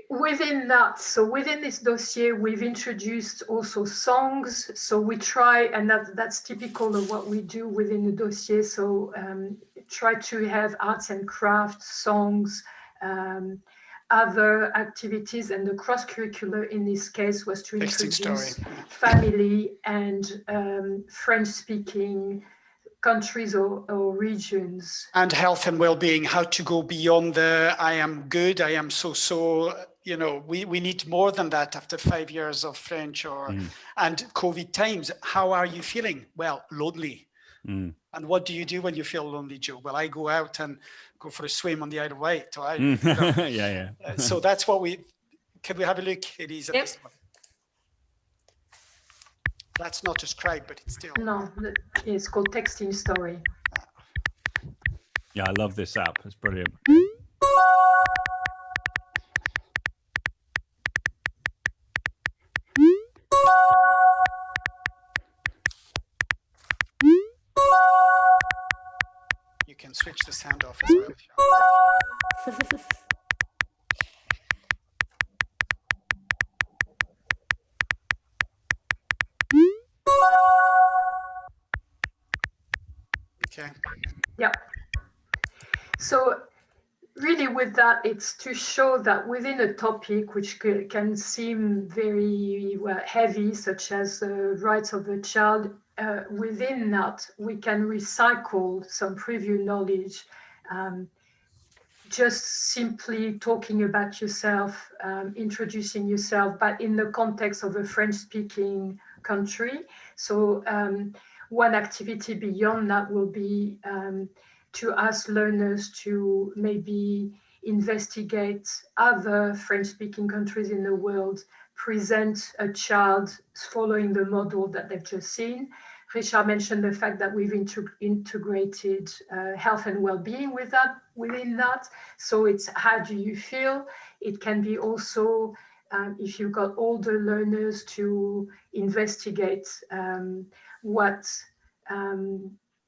within that, within this dossier, we've introduced also songs. So we try, and that's typical of what we do within the dossier. So try to have arts and crafts, songs, other activities, and the cross-curricular in this case was to introduce family and French-speaking countries or regions. And health and well-being, how to go beyond the I am good, I am so, you know, we need more than that after 5 years of French and COVID times. How are you feeling? Well, lonely. And what do you do when you feel lonely, Joe? Well, I go out and go for a swim on the Isle of Wight. So that's what can we have a look, Elise, at this one? That's not a scribe, but it's still. No, it's called Texting Story. Yeah, I love this app. It's brilliant. You can switch the sound off as well if you want. Okay. Yeah. So really with that, it's to show that within a topic which can seem very heavy, such as the rights of the child, within that, we can recycle some previous knowledge, just simply talking about yourself, introducing yourself, but in the context of a French-speaking country. So one activity beyond that will be to ask learners to maybe investigate other French-speaking countries in the world, present a child following the model that they've just seen. Richard mentioned the fact that we've integrated health and well-being within that. So it's how do you feel? It can be also, if you've got older learners, to investigate what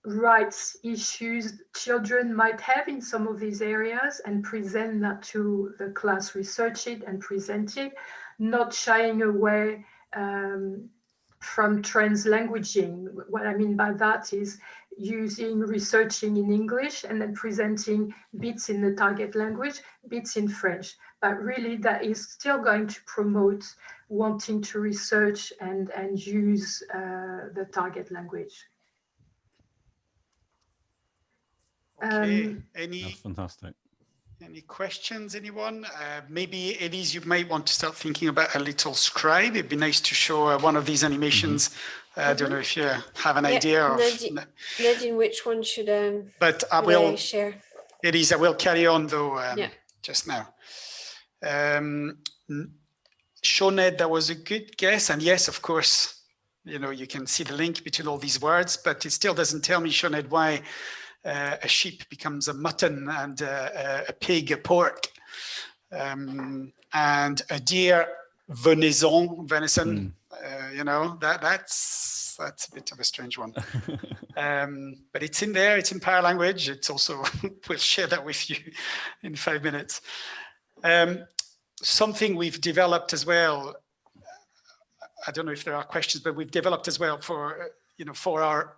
rights issues children might have in some of these areas and present that to the class, research it and present it, not shying away from translanguaging. What I mean by that is researching in English and then presenting bits in the target language, bits in French. But really that is still going to promote wanting to research and use the target language. Okay, That's fantastic. Any questions, anyone? Maybe, Elise, you might want to start thinking about a little scribe. It'd be nice to show one of these animations. I don't know if you have an idea of... Nadine, which one should but I will share? Elise, I will carry on though just now. Shoned, that was a good guess. And yes, of course, you know, you can see the link between all these words, but it still doesn't tell me, Shoned, why a sheep becomes a mutton and a pig a pork, and a deer venison. You know, that's a bit of a strange one. But it's in there, it's in PowerLanguage. It's also, we'll share that with you in 5 minutes. Something we've developed as well, I don't know if there are questions, but we've developed as well for, you know, for our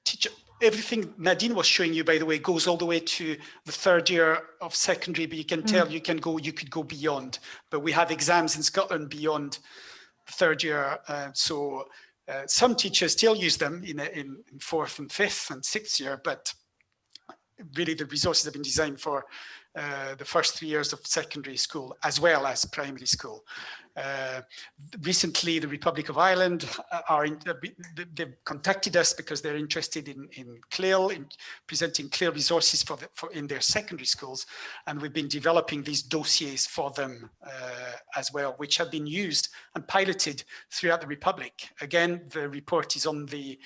teacher. Everything Nadine was showing you, by the way, goes all the way to the 3rd year of secondary, but you can tell you could go beyond. But we have exams in Scotland beyond the 3rd year. So some teachers still use them in 4th and 5th and 6th year, but really the resources have been designed for the first 3 years of secondary school as well as primary school. Recently, the Republic of Ireland they've contacted us because they're interested in CLIL, in presenting CLIL resources in their secondary schools, and we've been developing these dossiers for them as well, which have been used and piloted throughout the Republic. Again, the report is on the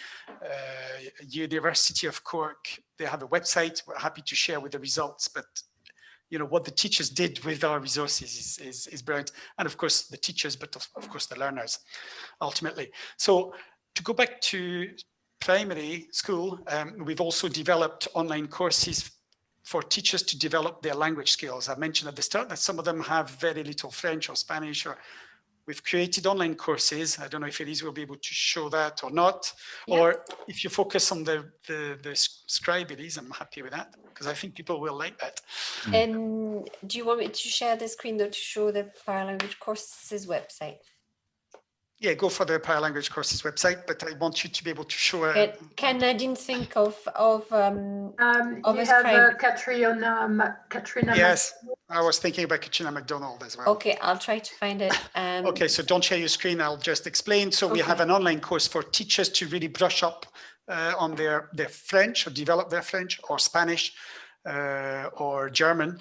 University of Cork. They have a website. We're happy to share with the results, but you know, what the teachers did with our resources is brilliant. And of course, the teachers, but of course, the learners, ultimately. So to go back to primary school, we've also developed online courses for teachers to develop their language skills. I mentioned at the start that some of them have very little French or Spanish, or we've created online courses. I don't know if Elise will be able to show that or not, or if you focus on the scribe, Elise, I'm happy with that, because I think people will like that. And do you want me to share the screen though to show the PowerLanguage courses website? Yeah, go for the PowerLanguage courses website, but I want you to be able to show. Can Nadine think of a scribe? Katrina. Yes, I was thinking about Katrina MacDonald as well. Okay, I'll try to find it. Okay, so don't share your screen. I'll just explain. So we have an online course for teachers to really brush up on their French, or develop their French or Spanish or German.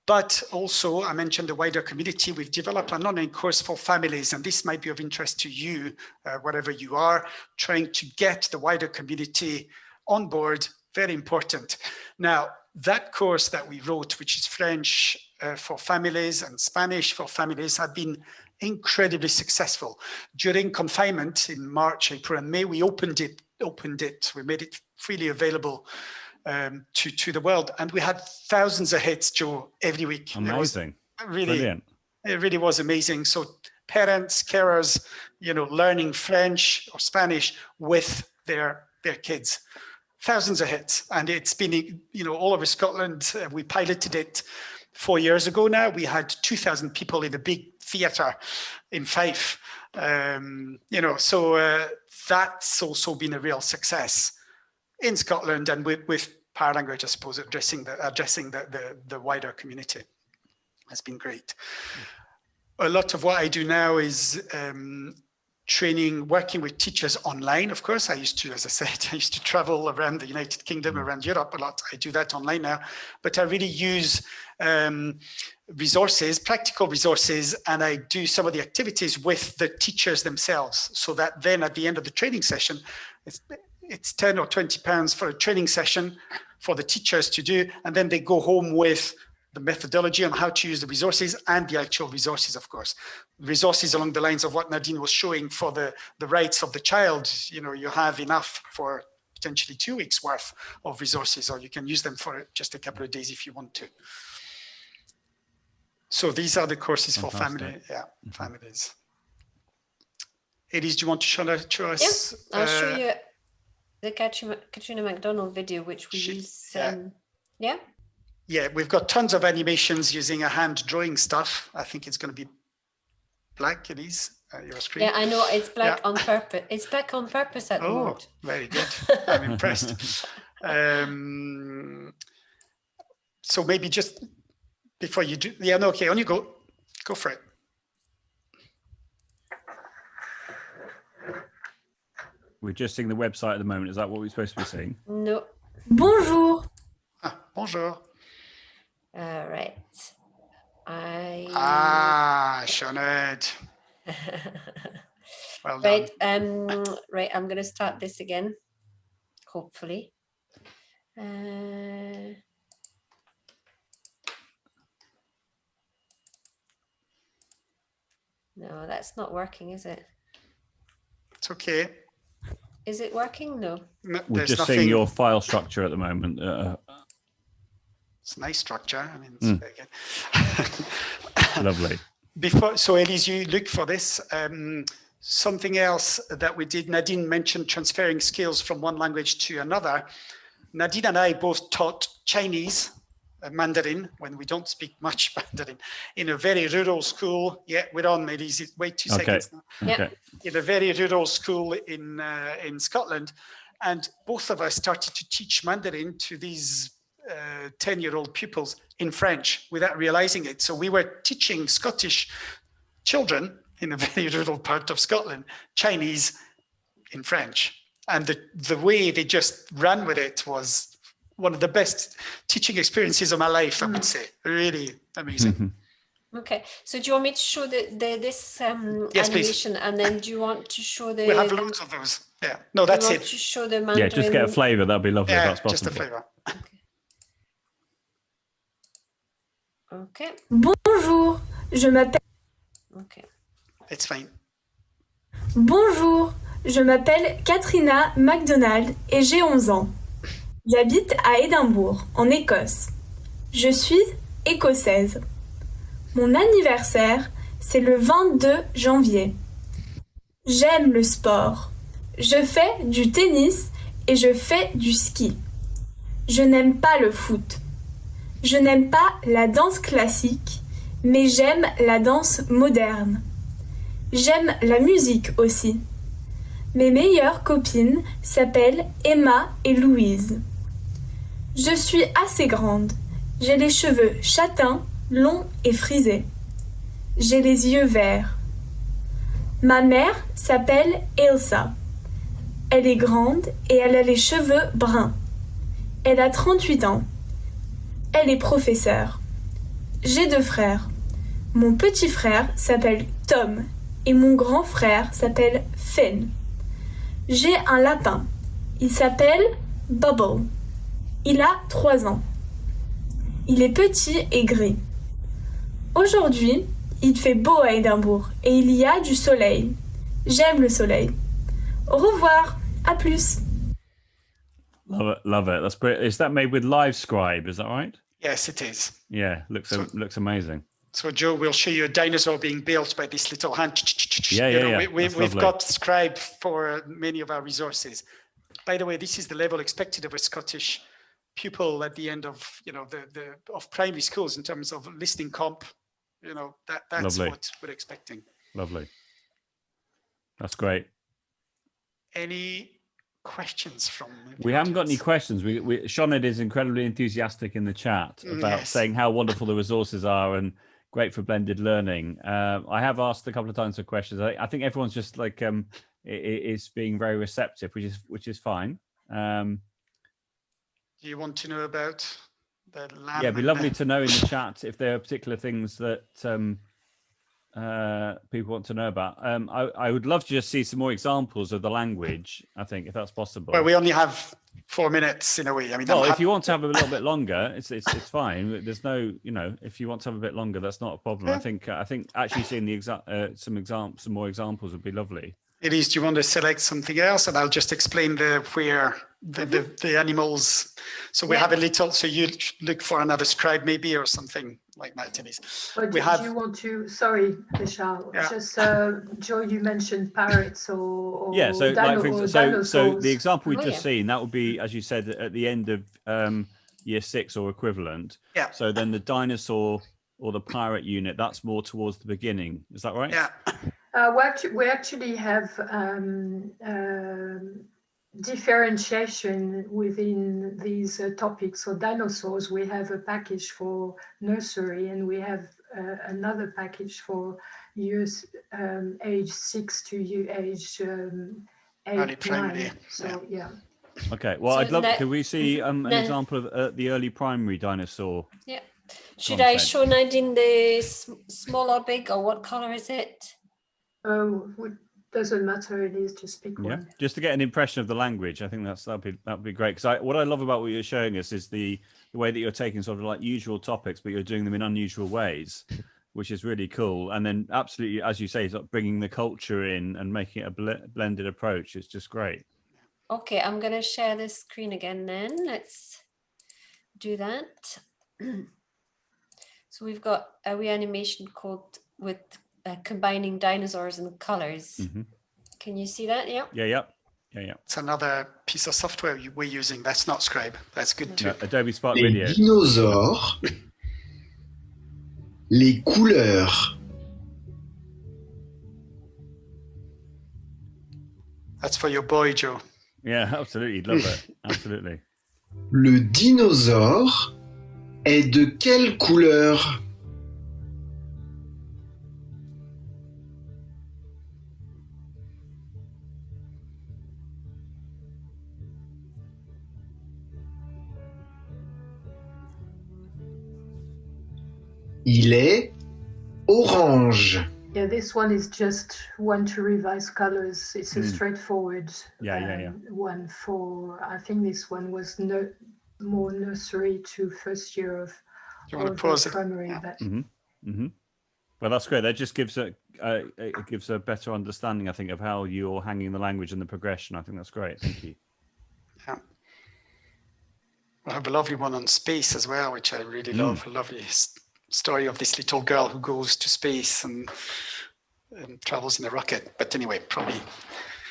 But also, I mentioned the wider community. We've developed an online course for families, and this might be of interest to you, wherever you are, trying to get the wider community on board. Very important. Now, that course that we wrote, which is French for families and Spanish for families, have been incredibly successful. During confinement in March, April, and May, we opened it. We made it freely available to the world, and we had thousands of hits, Joe, every week. Amazing. Brilliant. It really was amazing. So parents, carers, you know, learning French or Spanish with their kids. Thousands of hits, and it's been, you know, all over Scotland. We piloted it 4 years ago now. We had 2,000 people in a big theatre in Fife. You know, so that's also been a real success in Scotland, and with PowerLanguage, I suppose, addressing the wider community has been great. A lot of what I do now is training, working with teachers online. Of course, I used to, as I said, I used to travel around the United Kingdom, around Europe a lot. I do that online now, but I really use resources, practical resources, and I do some of the activities with the teachers themselves, so that then at the end of the training session, it's 10 or 20 pounds for a training session for the teachers to do, and then they go home with the methodology on how to use the resources and the actual resources, of course. Resources along the lines of what Nadine was showing for the rights of the child. You know, you have enough for potentially 2 weeks worth of resources, or you can use them for just a couple of days if you want to. So these are the courses for families. Elise, do you want to show us? Yeah, I'll show you the Katrina MacDonald video, which we use. Yeah, we've got tons of animations using a hand drawing stuff. I think it's going to be black, Elise, your screen. Yeah, I know, it's black on purpose. It's black on purpose at the moment. Very good. I'm impressed. So maybe just before you do, okay, on you go. Go for it. We're just seeing the website at the moment. Is that what we're supposed to be seeing? No. Bonjour. Bonjour. All right. Sinead. Well done. Right, right, I'm going to start this again, hopefully. No, that's not working, is it? It's okay. Is it working? No. We're just seeing your file structure at the moment. It's a nice structure. I mean, it's very good. Lovely. So Elise, you look for this. Something else that we did, Nadine mentioned transferring skills from one language to another. Nadine and I both taught Chinese, Mandarin, when we don't speak much Mandarin, in a very rural school. Yeah, we're on, Elise. Wait 2 seconds now. Okay. In a very rural school in Scotland. And both of us started to teach Mandarin to these 10-year-old pupils in French without realizing it. So we were teaching Scottish children in a very rural part of Scotland, Chinese in French. And the way they just ran with it was one of the best teaching experiences of my life, I would say. Really amazing. Okay, so do you want me to show this yes, animation, please. And then do you want to show the... We'll have loads of those. Yeah, no, that's it. To show the Mandarin... Yeah, just get a flavour. That'd be lovely if that's possible. Just a flavour. Okay. Bonjour, je m'appelle... Okay. It's fine. Bonjour, je m'appelle Katrina MacDonald et j'ai 11 ans. J'habite à Édimbourg, en Écosse. Je suis écossaise. Mon anniversaire, c'est le 22 janvier. J'aime le sport. Je fais du tennis et je fais du ski. Je n'aime pas le foot. Je n'aime pas la danse classique, mais j'aime la danse moderne. J'aime la musique aussi. Mes meilleures copines s'appellent Emma et Louise. Je suis assez grande. J'ai les cheveux châtains, longs et frisés. J'ai les yeux verts. Ma mère s'appelle Elsa. Elle est grande et elle a les cheveux bruns. Elle a 38 ans. Elle est professeure. J'ai 2 frères. Mon petit frère s'appelle Tom et mon grand frère s'appelle Finn. J'ai un lapin. Il s'appelle Bubble. Il a 3 ans. Il est petit et gris. Aujourd'hui, il fait beau à Édimbourg et il y a du soleil. J'aime le soleil. Au revoir. À plus. Love it. Love it. That's great. Is that made with Live Scribe? Is that right? Yes, it is. Yeah, looks amazing. So Joe will show you a dinosaur being built by this little hand. Yeah. We've got Scribe for many of our resources. By the way, this is the level expected of a Scottish pupil at the end of of primary schools in terms of listening comp. That's Lovely. what we're expecting. Lovely. That's great. Any questions from we haven't got any questions. Sinead is incredibly enthusiastic in the chat about saying how wonderful the resources are and great for blended learning. I have asked a couple of times for questions. I think everyone's just like is being very receptive, which is fine. Do you want to know about the lamb? Yeah, it'd be lovely to know in the chat if there are particular things that people want to know about. I would love to just see some more examples of the language, I think, if that's possible. Well, we only have 4 minutes in a way. I mean, well, if you want to have a little bit longer, it's fine. There's no, if you want to have a bit longer, that's not a problem. Yeah. I think actually seeing the some more examples would be lovely. Elise, do you want to select something else? And I'll just explain the animals. So we have a little, so you look for another scribe maybe or something like that, Elise. But do you want to, sorry, Richard, just Joe, you mentioned parrots or so dinosaurs. So the example we've just seen, that would be, as you said, at the end of year 6 or equivalent. Yeah. So then the dinosaur or the pirate unit, that's more towards the beginning. Is that right? Yeah. We actually have differentiation within these topics. So dinosaurs, we have a package for nursery, and we have another package for years age 6 to age 8, 9. So yeah. Okay. Well, I'd love. Could we see an example of the early primary dinosaur? Yeah. Should I show Nadine the small or big, or what color is it? Doesn't matter. It is just pick one. Yeah, just to get an impression of the language. I think that'd be great. Because what I love about what you're showing us is the way that you're taking sort of like usual topics, but you're doing them in unusual ways, which is really cool. And then absolutely, as you say, it's like bringing the culture in and making it a blended approach. It's just great. Okay, I'm going to share the screen again then. Let's do that. So we've got a reanimation code with combining dinosaurs and colors. Mm-hmm. Can you see that? Yeah. Yeah. It's another piece of software we're using. That's not Scribe. That's good too. No, Adobe Spark Video. Les dinosaures, les couleurs. That's for your boy, Joe. Yeah, absolutely. Love it. Absolutely. Le dinosaure est de quelle couleur? Il est orange. Yeah, this one is just one to revise colors. It's a straightforward one for, I think this one was more nursery to first year of primary. Yeah. But... Well, that's great. That just gives it gives a better understanding, I think, of how you're hanging the language and the progression. I think that's great. Thank you. Yeah. I have a lovely one on space as well, which I really love. A lovely story of this little girl who goes to space and travels in a rocket. But anyway, probably.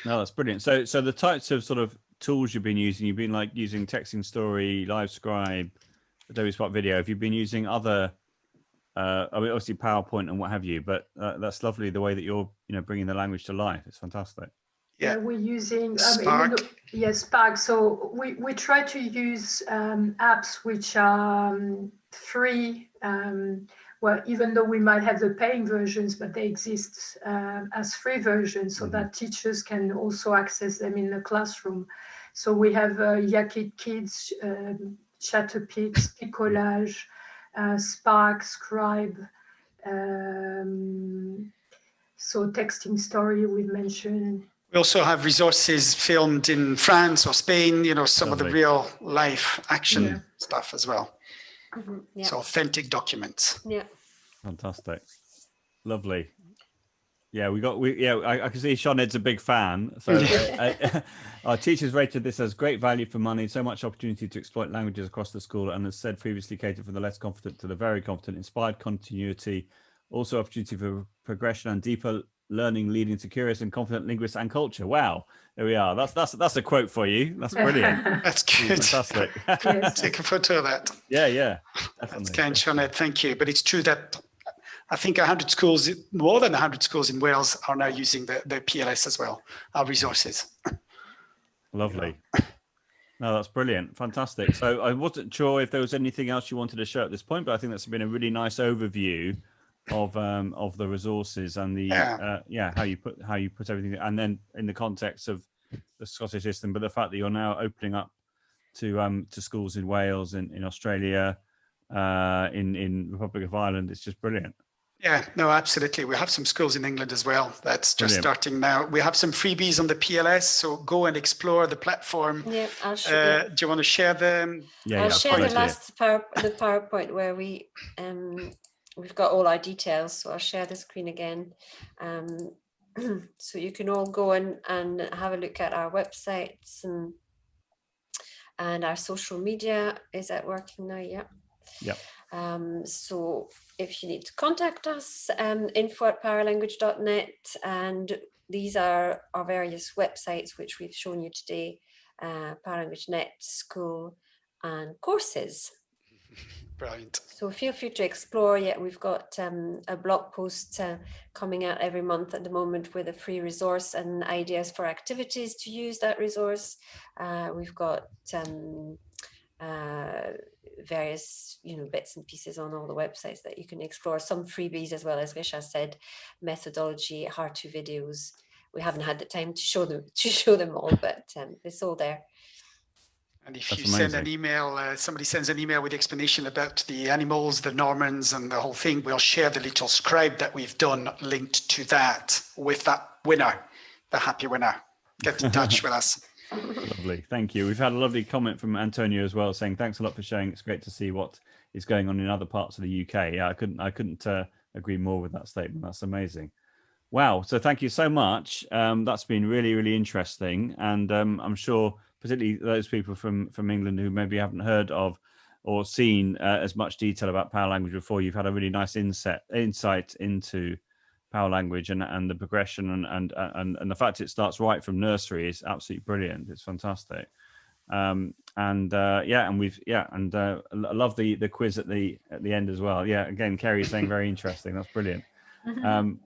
No, that's brilliant. So the types of sort of tools you've been using like using Texting Story, Live Scribe, Adobe Spark Video. Have you been using other, I mean, obviously PowerPoint and what have you, but that's lovely the way that you're, bringing the language to life. It's fantastic. Yeah, we're using Spark. Spark. So we try to use apps which are free. Well, even though we might have the paying versions, but they exist as free versions so that teachers can also access them in the classroom. So we have Yakit Kids, Chatterpix, Picolage, Spark, Scribe. So Texting Story we mentioned. We also have resources filmed in France or Spain, some of the real life action stuff as well. Mm-hmm. Yeah. So authentic documents. Yeah. Fantastic. Lovely. Yeah, I can see Sinead's a big fan. So our teachers rated this as great value for money, so much opportunity to exploit languages across the school, and as said previously, catered from the less confident to the very competent, inspired continuity, also opportunity for progression and deeper learning leading to curious and confident linguists and culture. Wow, there we are. That's a quote for you. That's brilliant. That's good. Fantastic. Take a photo of that. Yeah, definitely. That's kind, Sinead. Thank you. But it's true that I think 100 schools, more than 100 schools in Wales are now using the PLS as well, our resources. Lovely. No, that's brilliant. Fantastic. So I wasn't sure if there was anything else you wanted to show at this point, but I think that's been a really nice overview of the resources and the how you put everything, and then in the context of the Scottish system, but the fact that you're now opening up to schools in Wales, in Australia, in Republic of Ireland, it's just brilliant. Yeah, no, absolutely. We have some schools in England as well. That's just starting now. We have some freebies on the PLS, so go and explore the platform. Yeah, I'll show do you want to share them? Yeah, I'll share the last the PowerPoint where we've got all our details. So I'll share the screen again. So you can all go in and have a look at our websites and our social media. Is that working now? Yeah. Yeah. So if you need to contact us, info@powerlanguage.net, and these are our various websites which we've shown you today, PowerLanguage Net, School and Courses. Brilliant. So feel free to explore. Yeah, we've got a blog post coming out every month at the moment with a free resource and ideas for activities to use that resource. We've got various bits and pieces on all the websites that you can explore, some freebies as well, as Risha said, methodology, how-to videos. We haven't had the time to show them all, but it's all there. And if That's you send amazing. an email, somebody sends an email with explanation about the animals, the Normans and the whole thing, we'll share the little scribe that we've done linked to that with that winner, the happy winner. Get in touch with us. Lovely, thank you. We've had a lovely comment from Antonio as well, saying thanks a lot for sharing. It's great to see what is going on in other parts of the UK. Yeah, I couldn't agree more with that statement. That's amazing. Wow. So thank you so much. That's been really, really interesting, and I'm sure particularly those people from England who maybe haven't heard of or seen as much detail about PowerLanguage before, you've had a really nice insight into PowerLanguage and the progression and the fact it starts right from nursery is absolutely brilliant. It's fantastic. I love the quiz at the end as well. Yeah, again, Kerry is saying very interesting. That's brilliant.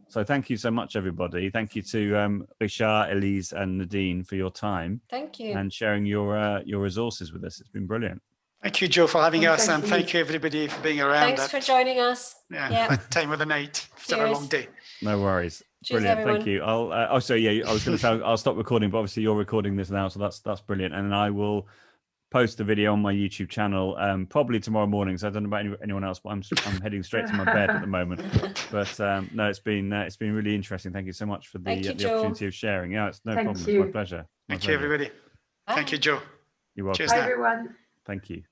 So thank you so much, everybody. Thank you to Richard, Elise, and Nadine for your time. Thank you. And sharing your resources with us. It's been brilliant. Thank you, Joe, for having us, thank and thank you everybody for being around. Thanks for joining us. Yeah. That time of the night after a long day. No worries. Cheers, Brilliant. everyone. Thank you. I was going to say I'll stop recording, but obviously you're recording this now, so that's brilliant. And I will post the video on my YouTube channel probably tomorrow morning. So I don't know about anyone else, but I'm heading straight to my bed at the moment. But no, it's been really interesting. Thank you so much for the opportunity of sharing. Yeah, it's no problem. It's my pleasure. Thank you, everybody. Bye. Thank you, Joe. You're welcome. Cheers Bye, now. everyone. Thank you.